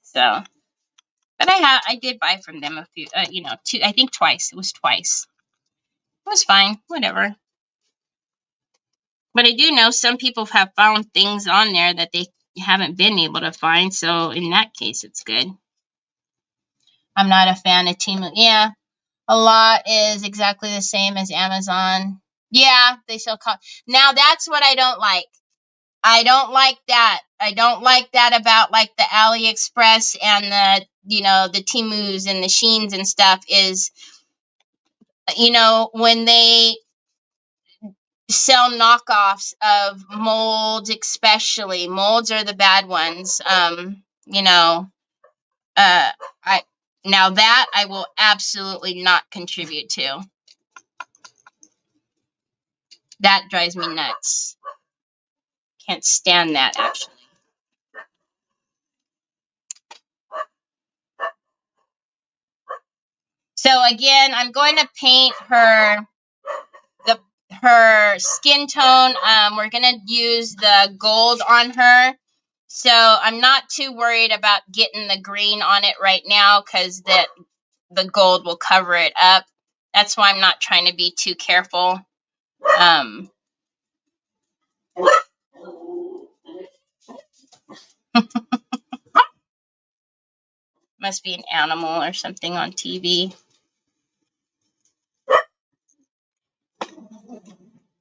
So, but I did buy from them a few, you know, I think twice. It was twice. It was fine, whatever. But I do know some people have found things on there that they haven't been able to find, so in that case, it's good. I'm not a fan of Temu. Yeah, a lot is exactly the same as Amazon. Yeah, they sell now that's what I don't like. I don't like that. I don't like that about like the AliExpress and the, you know, the Temus and the Sheins and stuff is, you know, when they sell knockoffs of molds, especially molds are the bad ones. You know, I now that I will absolutely not contribute to. That drives me nuts. Can't stand that, actually. So again, I'm going to paint her skin tone. We're going to use the gold on her. So I'm not too worried about getting the green on it right now because the gold will cover it up. That's why I'm not trying to be too careful. Must be an animal or something on TV.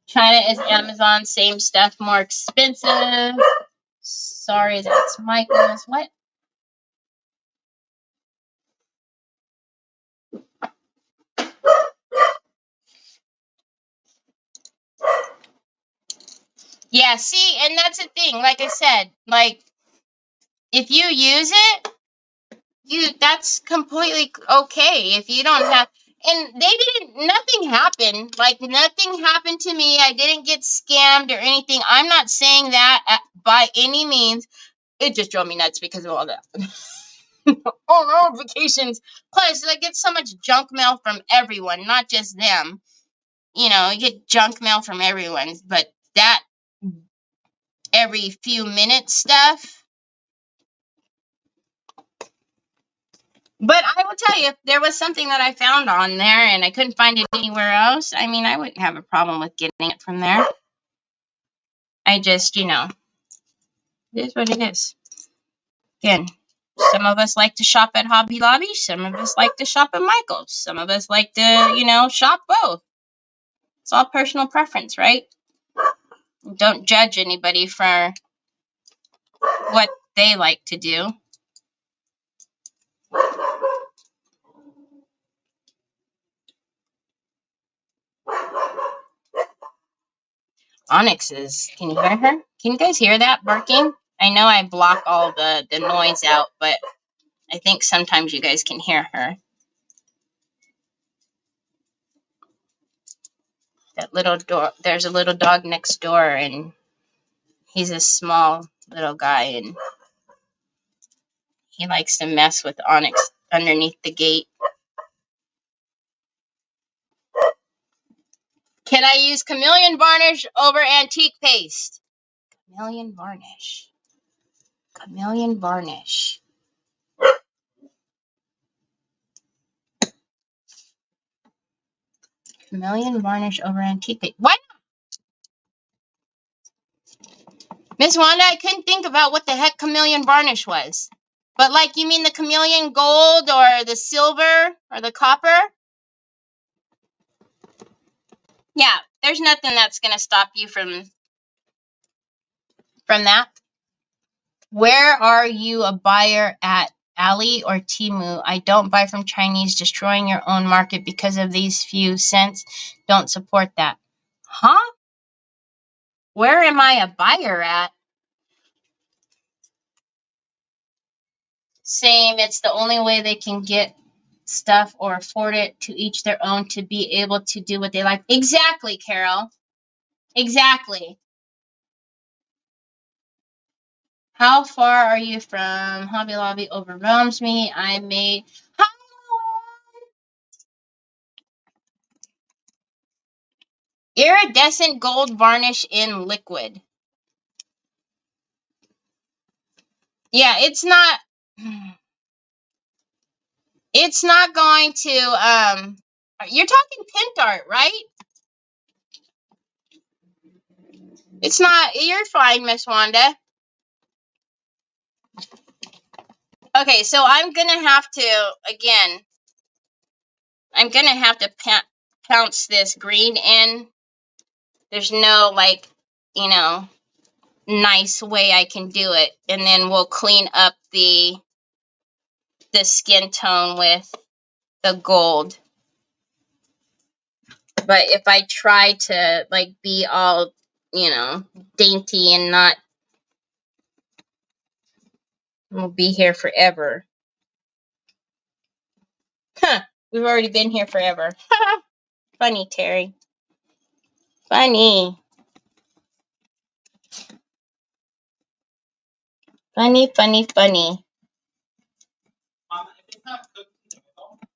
China is Amazon, same stuff, more expensive. Sorry, that's Michael's. What? Yeah, see, and that's the thing. Like I said, like, if you use it, that's completely okay. If you don't have, and nothing happened. Like, nothing happened to me. I didn't get scammed or anything. I'm not saying that by any means. It just drove me nuts because of all that. Oh, notifications. Plus, I get so much junk mail from everyone, not just them. You know, you get junk mail from everyone, but that every few minutes stuff. But I will tell you, if there was something that I found on there and I couldn't find it anywhere else, I mean, I wouldn't have a problem with getting it from there. I just, you know, it is what it is. Again, some of us like to shop at Hobby Lobby. Some of us like to shop at Michael's. Some of us like to, you know, shop both. It's all personal preference, right? Don't judge anybody for what they like to do. Onyx is, can you hear her? Can you guys hear that barking? I know I block all the noise out, but I think sometimes you guys can hear her. That little door, there's a little dog next door, and he's a small little guy, and he likes to mess with Onyx underneath the gate. Can I use chameleon varnish over antique paste? Chameleon varnish. Chameleon varnish. Chameleon varnish over antique paste. What? Miss Wanda, I couldn't think about what the heck chameleon varnish was. But, like, you mean the chameleon gold or the silver or the copper? Yeah, there's nothing that's going to stop you from that. Where are you a buyer at Ali or Temu? I don't buy from Chinese, destroying your own market because of these few cents. Don't support that. Huh? Where am I a buyer at? Same, it's the only way they can get stuff or afford it, to each their own, to be able to do what they like. Exactly, Carol. Exactly. How far are you from Hobby Lobby? Overwhelms me. I made... Hi, iridescent gold varnish in liquid. Yeah, it's not... It's not going to... You're talking Pentart, right? It's not... You're fine, Miss Wanda. Okay, so I'm going to have to, again... I'm going to have to pounce this green in. There's no, like, you know, nice way I can do it. And then we'll clean up the skin tone with the gold. But if I try to, like, be all, you know, dainty and not, we'll be here forever. Huh, we've already been here forever. Funny, Terry. Funny. Funny, funny, funny.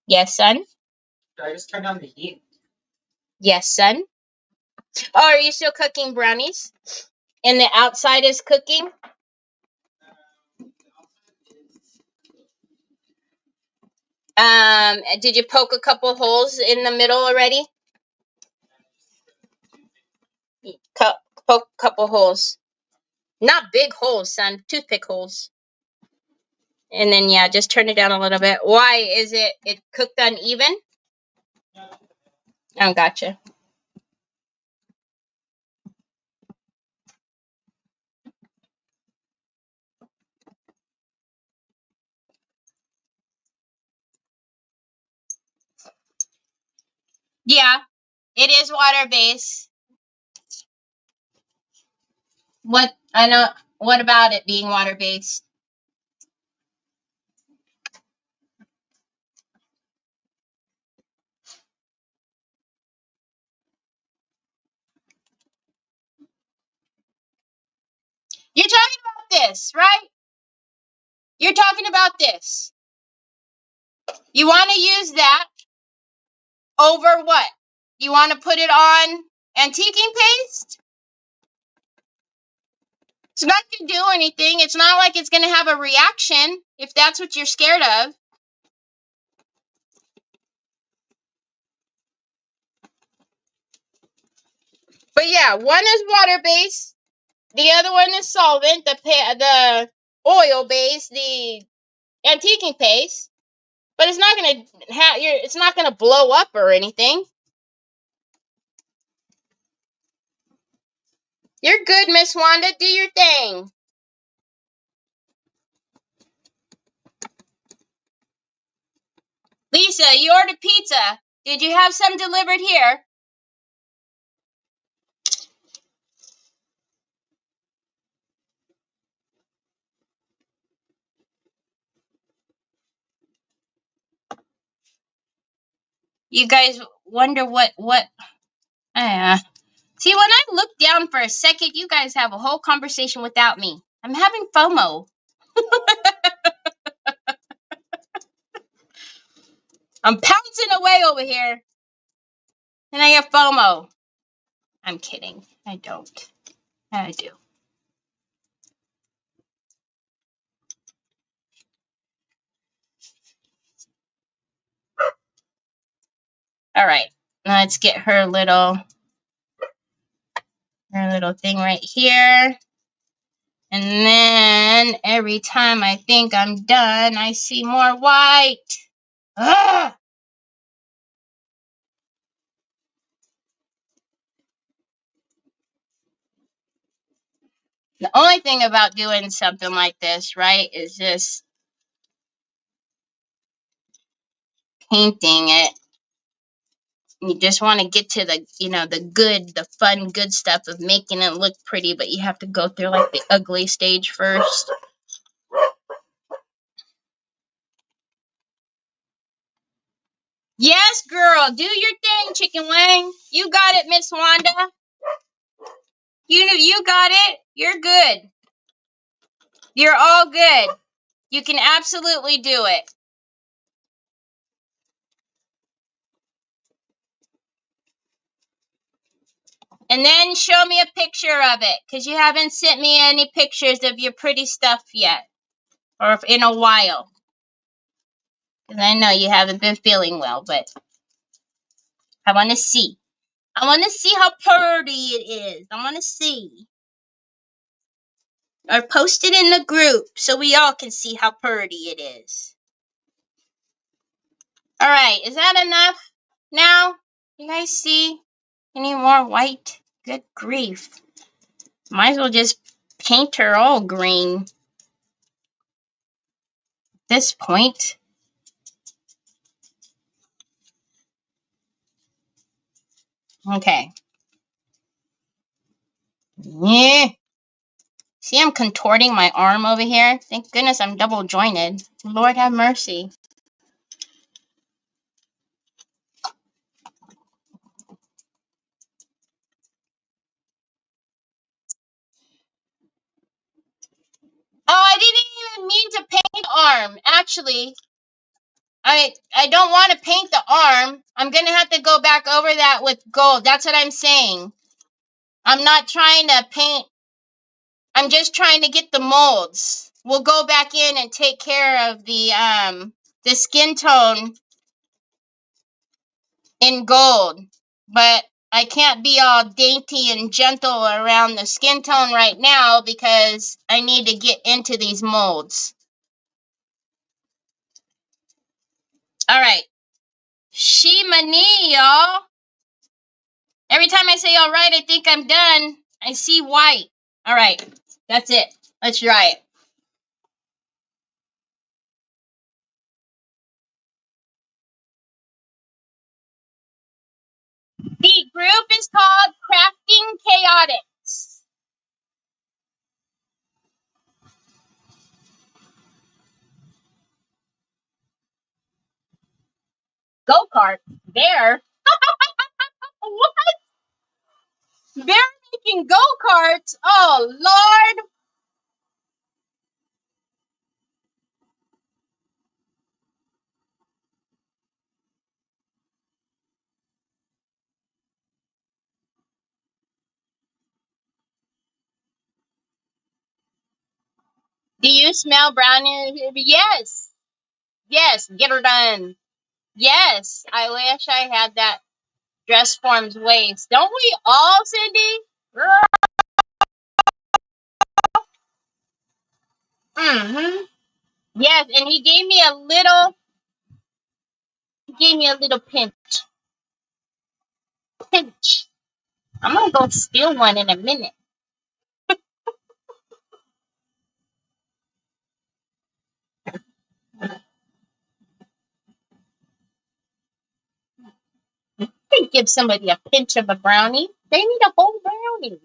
Yes, son? Did I just turn down the heat? Yes, son? Oh, are you still cooking brownies? And the outside is cooking? Did you poke a couple holes in the middle already? Poke a couple holes. Not big holes, son. Toothpick holes. And then, yeah, just turn it down a little bit. Why? Is it cooked uneven? Oh, gotcha. Yeah, it is water-based. What about it being water-based? You're talking about this, right? You're talking about this. You want to use that over what? You want to put it on antiquing paste? It's not going to do anything. It's not like it's going to have a reaction, if that's what you're scared of. But yeah, one is water-based. The other one is solvent, the oil-based, the antiquing paste. But it's not going to it's not going to blow up or anything. You're good, Miss Wanda. Do your thing. Lisa, you ordered pizza. Did you have some delivered here? You guys wonder what see, when I look down for a second, you guys have a whole conversation without me. I'm having FOMO. I'm pouncing away over here. And I have FOMO. I'm kidding. I don't. I do. All right. Let's get her little thing right here. And then every time I think I'm done, I see more white. Ugh! The only thing about doing something like this, right, is just painting it. You just want to get to the, the good, the fun, good stuff of making it look pretty, but you have to go through like the ugly stage first. Yes, girl, do your thing, Chicken Wing. You got it, Miss Wanda. You got it. You're good. You're all good. You can absolutely do it. And then show me a picture of it, because you haven't sent me any pictures of your pretty stuff yet, or in a while. Because I know you haven't been feeling well, but I want to see. I want to see how pretty it is. I want to see. Or post it in the group so we all can see how pretty it is. All right, is that enough now? You guys see any more white? Good grief. Might as well just paint her all green. At this point. Okay. Yeah. See, I'm contorting my arm over here. Thank goodness I'm double jointed. Lord have mercy. Oh, I didn't even mean to paint the arm. Actually, I don't want to paint the arm. I'm going to have to go back over that with gold. That's what I'm saying. I'm not trying to paint. I'm just trying to get the molds. We'll go back in and take care of the skin tone in gold. But I can't be all dainty and gentle around the skin tone right now because I need to get into these molds. All right. Shimani, y'all. Every time I say all right, I think I'm done. I see white. All right. That's it. Let's try it. The group is called Crafting Chaotix. Go-kart. They're what? They're making go-karts. Oh, Lord. Do you smell brownie? Yes. Yes. Get her done. Yes. I wish I had that dress forms waist. Don't we all, Cindy? Mm-hmm. Yes, and he gave me a little pinch. Pinch. I'm gonna go steal one in a minute. Can't give somebody a pinch of a brownie. They need a whole brownie.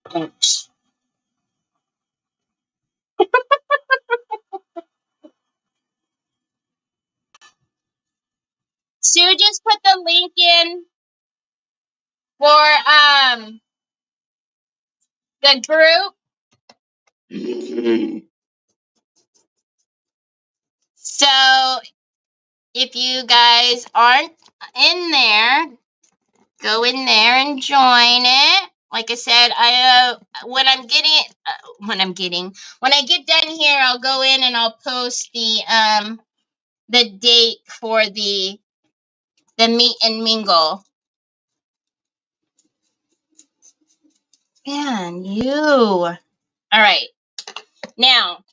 Pinch. Sue just put the link in for the group. So if you guys aren't in there, go in there and join it. Like I said, when I get done here, I'll go in and I'll post the date for the meet and mingle. Man, you. All right. Now,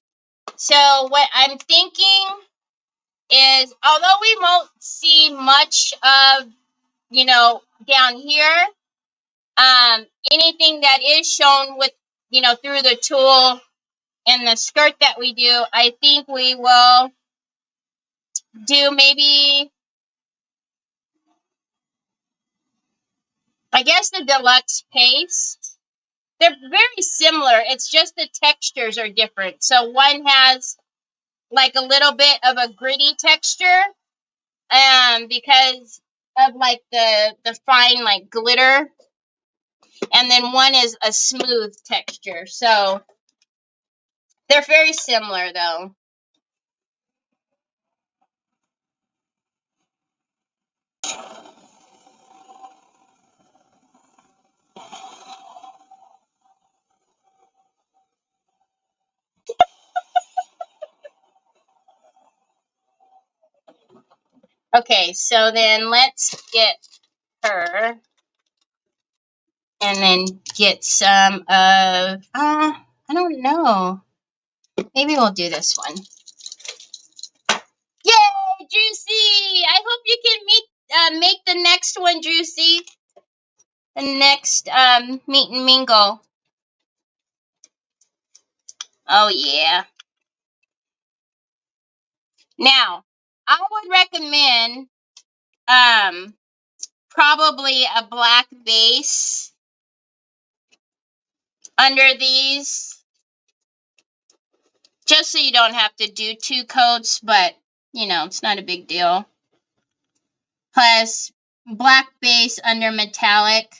so what I'm thinking is, although we won't see much of, down here, anything that is shown with, through the tool and the skirt that we do, I think we will do maybe I guess the deluxe paste, they're very similar. It's just the textures are different. So one has like a little bit of a gritty texture, because of like the fine like glitter, and then one is a smooth texture. So they're very similar though. Okay, so then let's get her, and then get some of, I don't know. Maybe we'll do this one. Yay, Juicy! I hope you can make the next one, Juicy. The next meet and mingle. Oh yeah. Now, I would recommend probably a black base under these, just so you don't have to do 2 coats, but you know, it's not a big deal. Plus, black base under metallic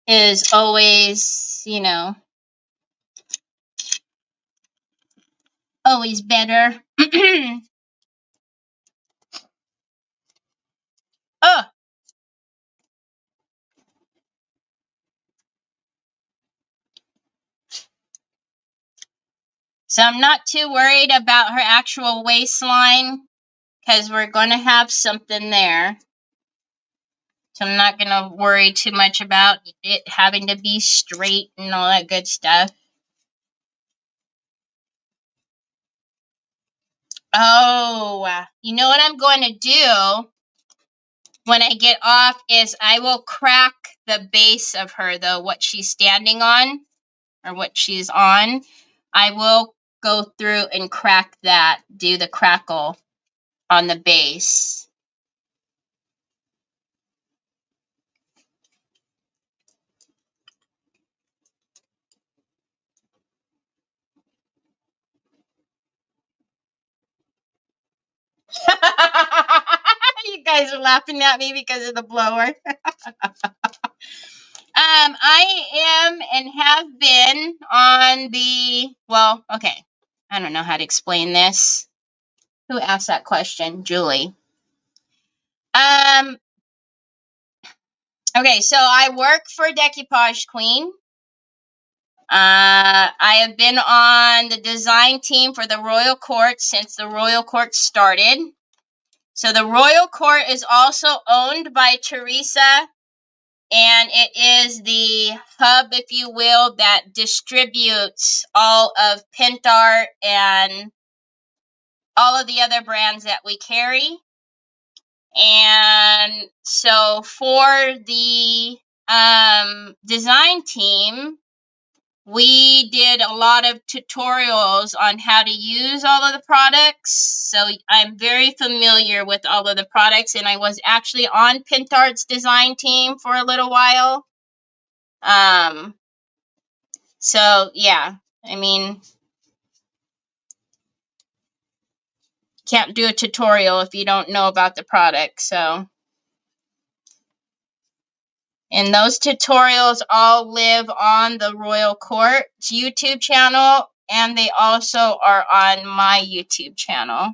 is always, you know, always better. Oh, so I'm not too worried about her actual waistline, because we're going to have something there. So I'm not going to worry too much about it having to be straight and all that good stuff. Oh, you know what I'm going to do when I get off is I will crack the base of her, though, what she's standing on, or what she's on. I will go through and crack that, do the crackle on the base. You guys are laughing at me because of the blower. I am and have been on the, well, okay. I don't know how to explain this. Who asked that question? Julie. Okay, so I work for Decoupage Queen. I have been on the design team for the Royal Court since the Royal Court started. So the Royal Court is also owned by Teresa, and it is the hub, if you will, that distributes all of Pentart and all of the other brands that we carry. And so for the design team, we did a lot of tutorials on how to use all of the products. So I'm very familiar with all of the products, and I was actually on Pentart's design team for a little while. So yeah, I mean, can't do a tutorial if you don't know about the product. So, and those tutorials all live on the Royal Court's YouTube channel, and they also are on my YouTube channel,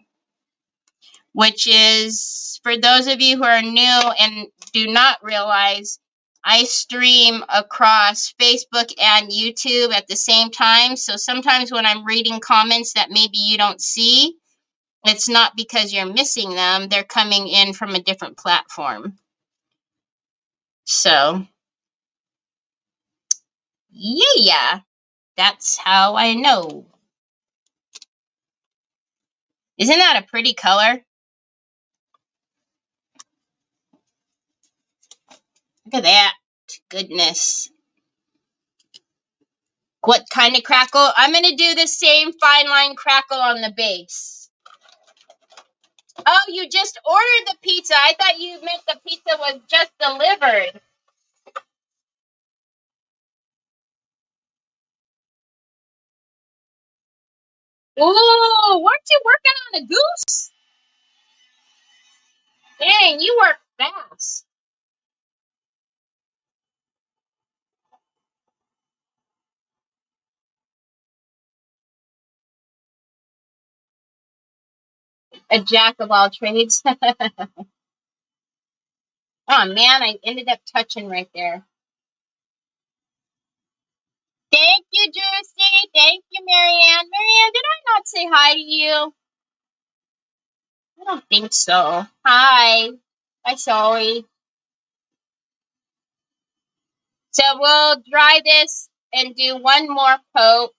which is, for those of you who are new and do not realize, I stream across Facebook and YouTube at the same time. So sometimes when I'm reading comments that maybe you don't see, it's not because you're missing them. They're coming in from a different platform. So, yeah, that's how I know. Isn't that a pretty color? Look at that. Goodness. What kind of crackle? I'm going to do the same fine line crackle on the base. Oh, you just ordered the pizza. I thought you meant the pizza was just delivered. Ooh, weren't you working on a goose? Dang, you work fast. A jack of all trades. Oh man, I ended up touching right there. Thank you, Juicy. Thank you, Marianne. Marianne, did I not say hi to you? I don't think so. Hi. Hi, sorry. So we'll dry this and do one more coat.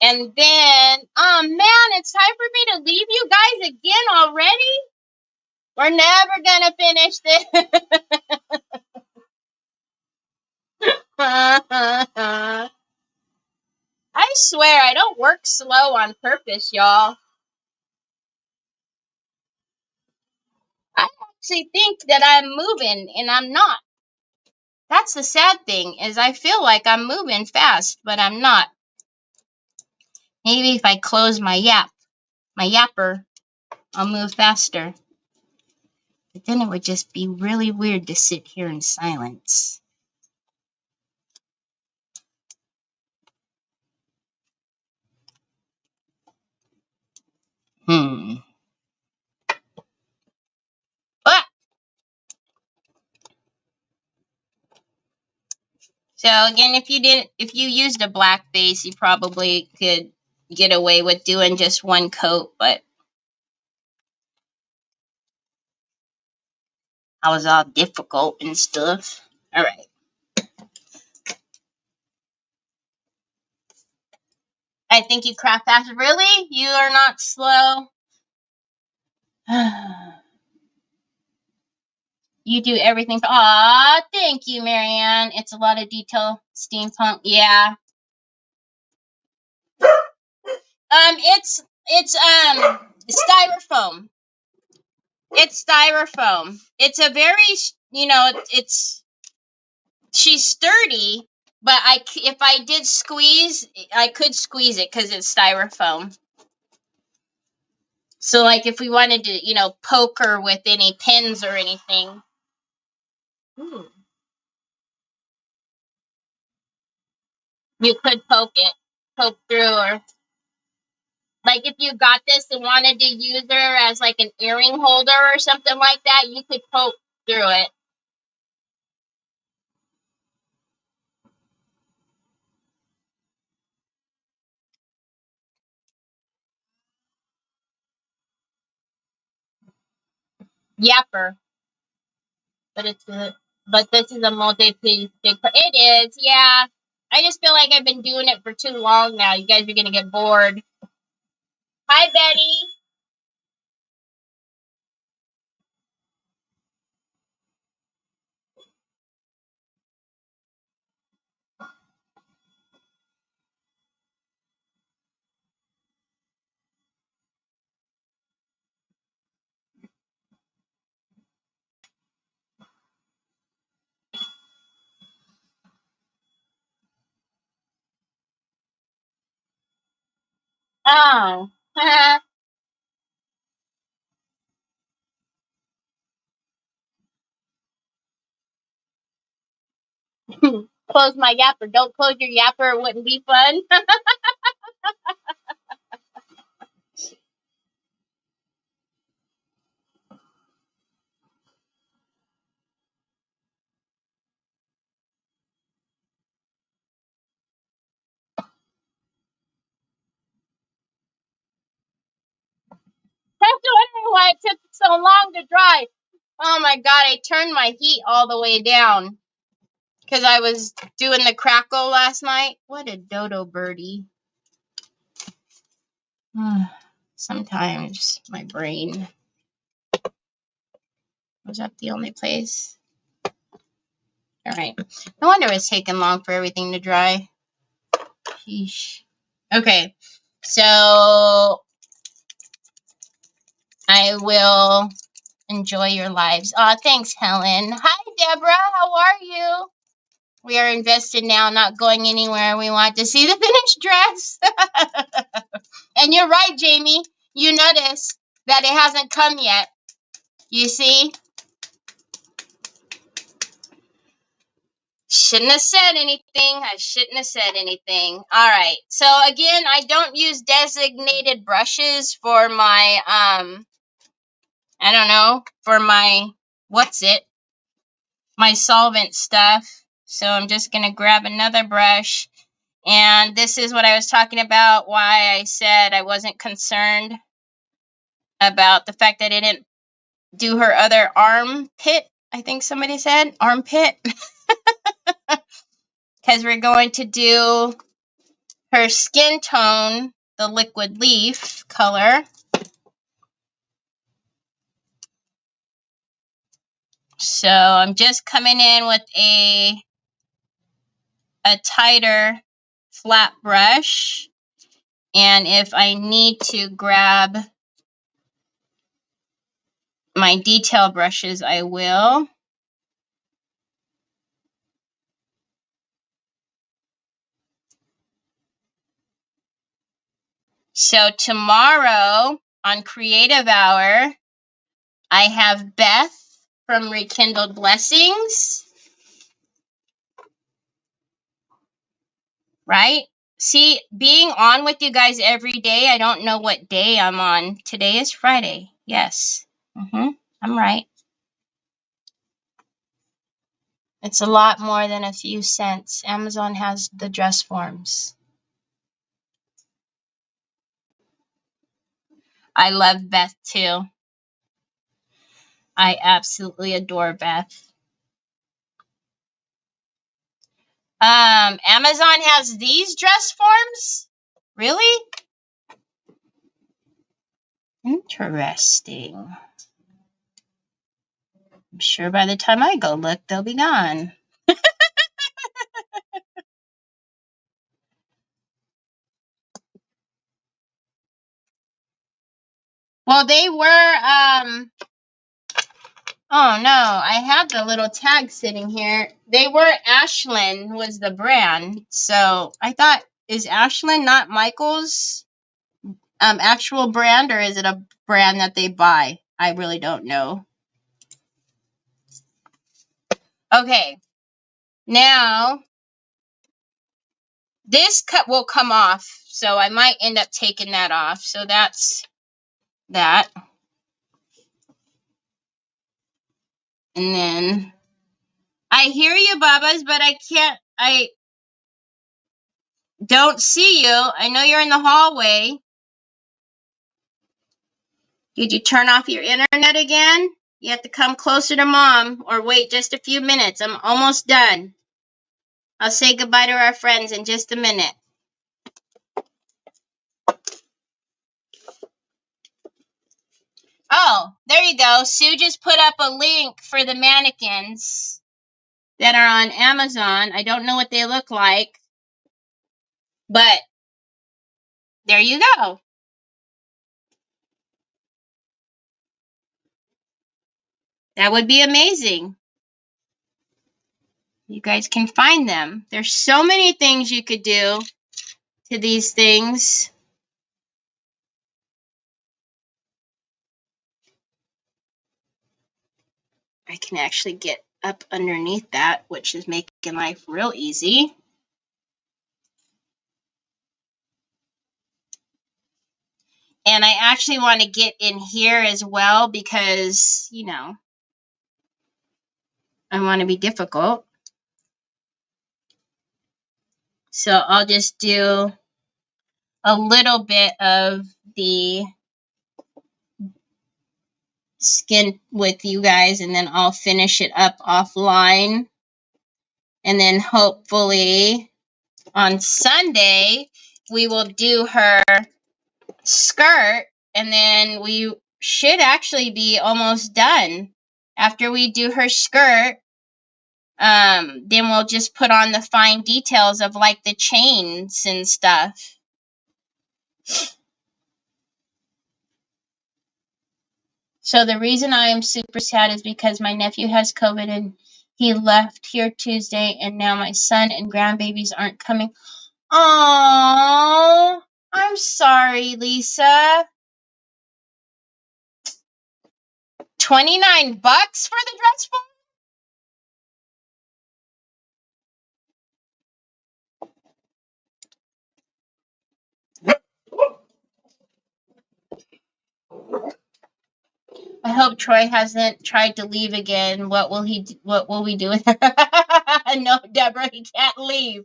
And then, oh man, it's time for me to leave you guys again already? We're never gonna finish this. I swear, I don't work slow on purpose, y'all. I actually think that I'm moving, and I'm not. That's the sad thing, is I feel like I'm moving fast, but I'm not. Maybe if I close my yapper, I'll move faster. But then it would just be really weird to sit here in silence. Ah! So again, if you used a black base, you probably could get away with doing just one coat, but I was all difficult and stuff. All right. I think you craft fast. Really? You are not slow? You do everything. Aw, thank you, Marianne. It's a lot of detail. Steampunk. Yeah. It's styrofoam. It's styrofoam. It's a very, she's sturdy, but if I did squeeze, I could squeeze it because it's styrofoam. So, like, if we wanted to, poke her with any pins or anything. Ooh. You could poke through her. Like, if you got this and wanted to use her as, like, an earring holder or something like that, you could poke through it. Yapper. But this is a multi-piece. It is, yeah. I just feel like I've been doing it for too long now. You guys are going to get bored. Hi, Betty. Oh. Close my yapper. Don't close your yapper. It wouldn't be fun. That's wondering why it took so long to dry. Oh my god, I turned my heat all the way down because I was doing the crackle last night. What a dodo birdie. Sometimes my brain. Was that the only place? Alright. No wonder it's taking long for everything to dry. Sheesh. Okay. So I will enjoy your lives. Aw, thanks, Helen. Hi, Deborah. How are you? We are invested now, not going anywhere. We want to see the finished dress. And you're right, Jamie. You notice that it hasn't come yet. You see? Shouldn't have said anything. I shouldn't have said anything. All right. So again, I don't use designated brushes for my, I don't know, for my, my solvent stuff. So I'm just going to grab another brush. And this is what I was talking about, why I said I wasn't concerned about the fact that I didn't do her other armpit. I think somebody said armpit. Because we're going to do her skin tone, the liquid leaf color. So I'm just coming in with a tighter flat brush. And if I need to grab my detail brushes, I will. So tomorrow on Creative Hour, I have Beth from Rekindled Blessings. Right? See, being on with you guys every day, I don't know what day I'm on. Today is Friday. Yes. I'm right. It's a lot more than a few cents. Amazon has the dress forms. I love Beth too. I absolutely adore Beth. Amazon has these dress forms? Really? Interesting. I'm sure by the time I go look, they'll be gone. Well, they were, oh no, I have the little tag sitting here. They were Ashland was the brand. So I thought, is Ashland not Michael's actual brand, or is it a brand that they buy? I really don't know. Okay, now this cut will come off, so I might end up taking that off. So that's that. And then I hear you, Babas, but I don't see you. I know you're in the hallway. Did you turn off your internet again? You have to come closer to Mom or wait just a few minutes. I'm almost done. I'll say goodbye to our friends in just a minute. Oh, there you go. Sue just put up a link for the mannequins that are on Amazon. I don't know what they look like, but there you go. That would be amazing. You guys can find them. There's so many things you could do to these things. I can actually get up underneath that, which is making life real easy. And I actually want to get in here as well because, you know, I want to be difficult. So I'll just do a little bit of the skin with you guys, and then I'll finish it up offline. And then hopefully on Sunday, we will do her skirt, and then we should actually be almost done. After we do her skirt, then we'll just put on the fine details of like the chains and stuff. So the reason I am super sad is because my nephew has COVID and he left here Tuesday, and now my son and grandbabies aren't coming. Aww. I'm sorry, Lisa. $29 for the dress form? I hope Troy hasn't tried to leave again. What will he do? What will we do with her? No, Deborah, he can't leave.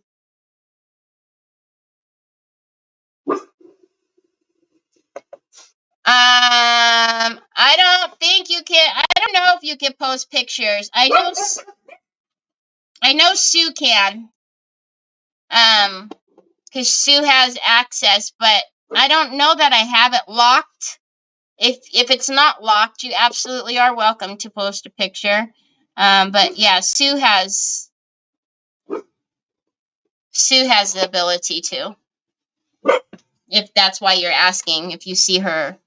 I don't think you can. I don't know if you can post pictures. I know Sue can. Because Sue has access, but I don't know that I have it locked. If it's not locked, you absolutely are welcome to post a picture. But yeah, Sue has the ability to. If that's why you're asking, if you see her.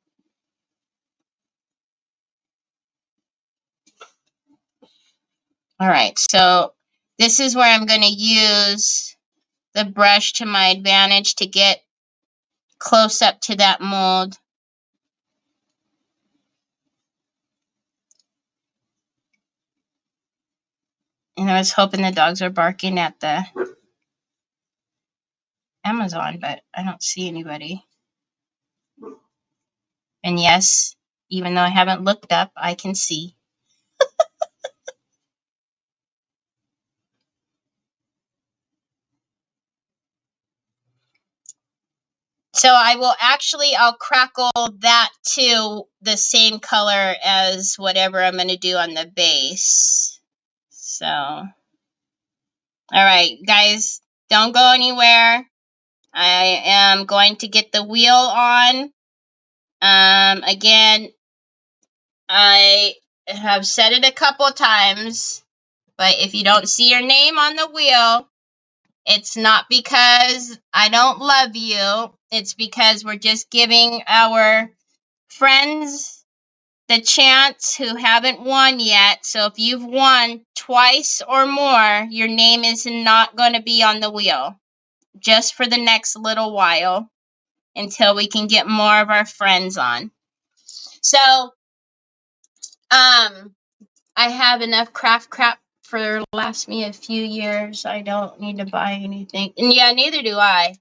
All right, so this is where I'm going to use the brush to my advantage to get close up to that mold. And I was hoping the dogs were barking at the Amazon, but I don't see anybody. And yes, even though I haven't looked up, I can see. So I'll crackle that to the same color as whatever I'm going to do on the base. So, all right, guys, don't go anywhere. I am going to get the wheel on. Again, I have said it a couple times, but if you don't see your name on the wheel, it's not because I don't love you. It's because we're just giving our friends the chance who haven't won yet. So if you've won twice or more, your name is not going to be on the wheel. Just for the next little while until we can get more of our friends on. So, I have enough craft crap for last me a few years. I don't need to buy anything. And yeah, neither do I.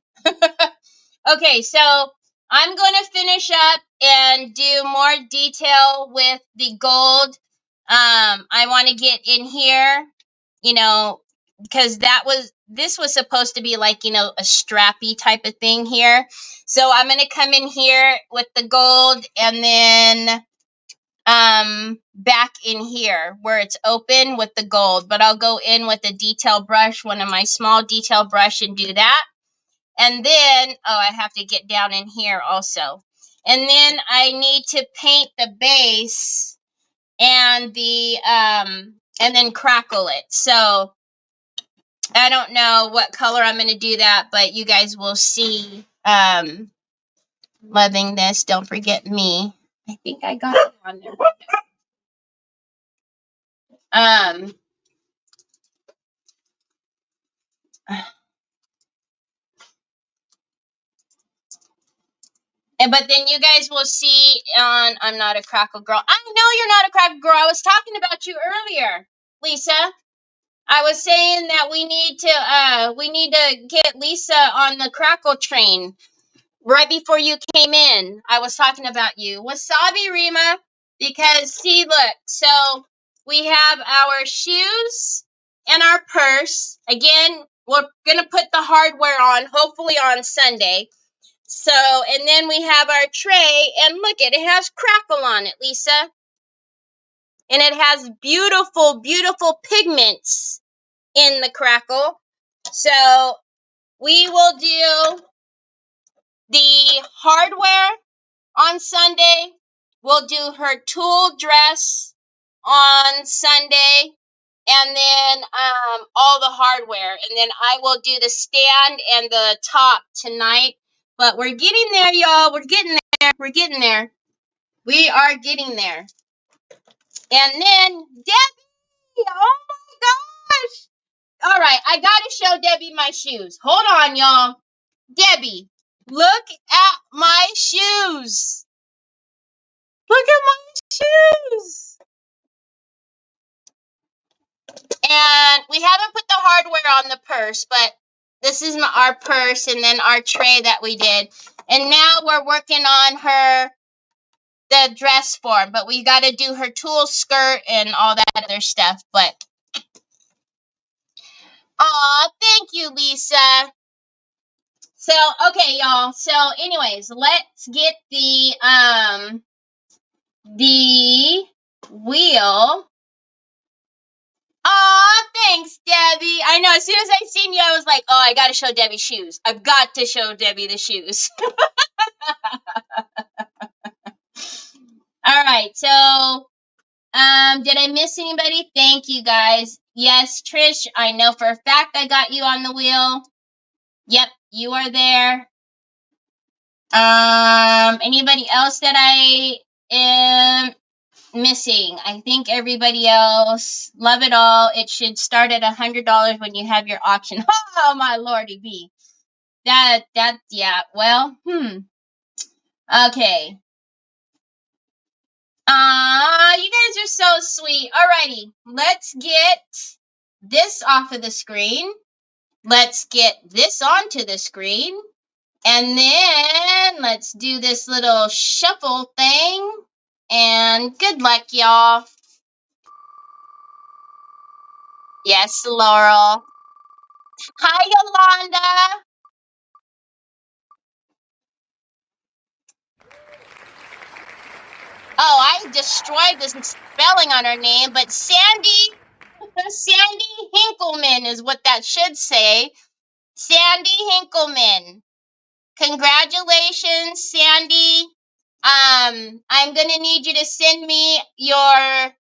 Okay, so I'm going to finish up and do more detail with the gold. I want to get in here, because this was supposed to be like, a strappy type of thing here. So I'm going to come in here with the gold and then back in here where it's open with the gold, but I'll go in with a detail brush, one of my small detail brush, and do that. And then I have to get down in here also, and then I need to paint the base and the and then crackle it. So I don't know what color I'm going to do that, but you guys will see. Loving this, don't forget me. I think I got it on there. But then you guys will see on I'm Not a Crackle Girl. I know you're not a crackle girl. I was talking about you earlier, Lisa. I was saying that we need to get Lisa on the crackle train right before you came in. I was talking about you. Wasabi Rima, because see, look, so we have our shoes and our purse. Again, we're going to put the hardware on, hopefully on Sunday. So, and then we have our tray, and look, it has crackle on it, Lisa. And it has beautiful, beautiful pigments in the crackle. So, we will do the hardware on Sunday. We'll do her tulle dress on Sunday. And then all the hardware. And then I will do the stand and the top tonight. But we're getting there, y'all. We're getting there. We're getting there. We are getting there. And then Debbie. Oh my gosh. All right. I got to show Debbie my shoes. Hold on, y'all. Debbie. Look at my shoes. Look at my shoes. And we haven't put the hardware on the purse, but this is our purse and then our tray that we did. And now we're working on the dress form, but we got to do her tulle skirt and all that other stuff. But, aw, thank you, Lisa. So, okay, y'all. So, anyways, let's get the wheel. Aw, thanks, Debbie. I know, as soon as I seen you, I was like, oh, I got to show Debbie shoes. I've got to show Debbie the shoes. All right, so, did I miss anybody? Thank you, guys. Yes, Trish, I know for a fact I got you on the wheel. Yep, you are there. Anybody else that I am missing? I think everybody else. Love it all. It should start at $100 when you have your auction. Oh, my lordy B. Yeah, well, okay. You guys are so sweet. Alrighty, let's get this off of the screen. Let's get this onto the screen. And then let's do this little shuffle thing. And good luck, y'all. Yes, Laurel. Hi, Yolanda. Oh, I destroyed this spelling on her name, but Sandy Hinkleman is what that should say. Sandy Hinkleman. Congratulations, Sandy. I'm gonna need you to send me your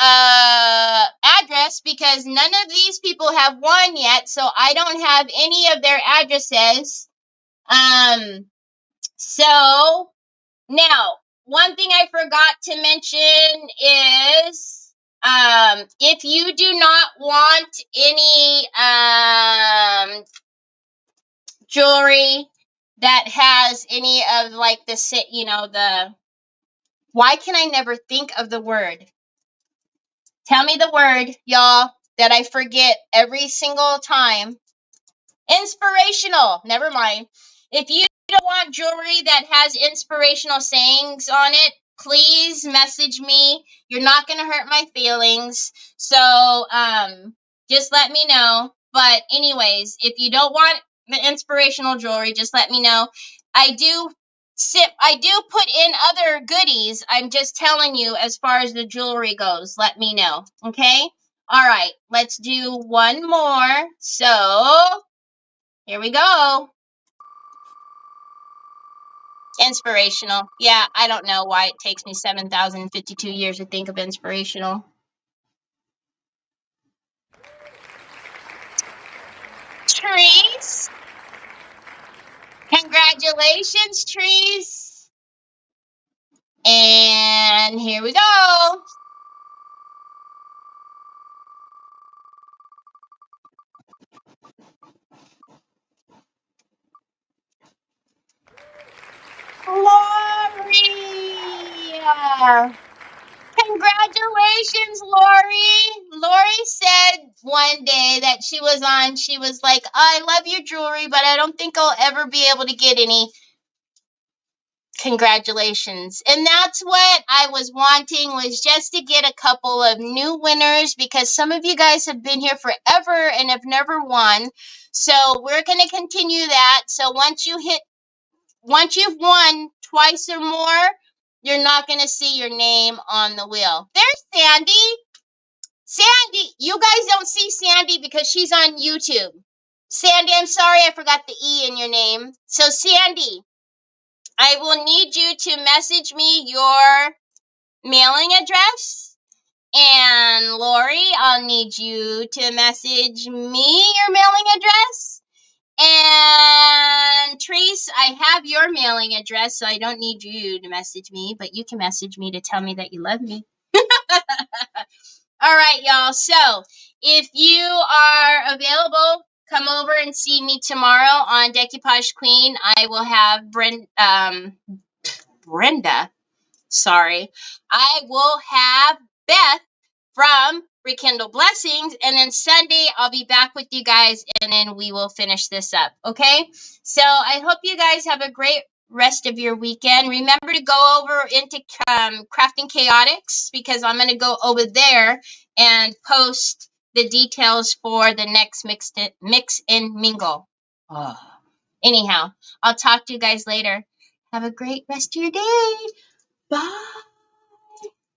address because none of these people have won yet, so I don't have any of their addresses. So now one thing I forgot to mention is if you do not want any jewelry that has any of like the why can I never think of the word? Tell me the word, y'all, that I forget every single time. Inspirational. Never mind. If you don't want jewelry that has inspirational sayings on it, please message me. You're not going to hurt my feelings. So, just let me know. But anyways, if you don't want the inspirational jewelry, just let me know. I do put in other goodies. I'm just telling you as far as the jewelry goes. Let me know. Okay? All right. Let's do one more. So, here we go. Inspirational. Yeah, I don't know why it takes me 7,052 years to think of inspirational. Trees. Congratulations, Trees. And here we go. Lori. Congratulations, Lori. Lori said one day that she was like, I love your jewelry, but I don't think I'll ever be able to get any. Congratulations. And that's what I was wanting, was just to get a couple of new winners, because some of you guys have been here forever and have never won. So we're going to continue that. So once you've won twice or more, you're not going to see your name on the wheel. There's Sandy. Sandy, you guys don't see Sandy because she's on YouTube. Sandy, I'm sorry I forgot the E in your name. So Sandy, I will need you to message me your mailing address. And Lori, I'll need you to message me your mailing address. And Trace, I have your mailing address, so I don't need you to message me, but you can message me to tell me that you love me. All right, y'all. So if you are available, come over and see me tomorrow on Decoupage Queen. I will have Brenda. Sorry. I will have Beth from Rekindle Blessings. And then Sunday, I'll be back with you guys and then we will finish this up. Okay? So I hope you guys have a great rest of your weekend. Remember to go over into Crafting Chaotix because I'm going to go over there and post the details for the next mix and mingle. Oh. Anyhow, I'll talk to you guys later. Have a great rest of your day. Bye.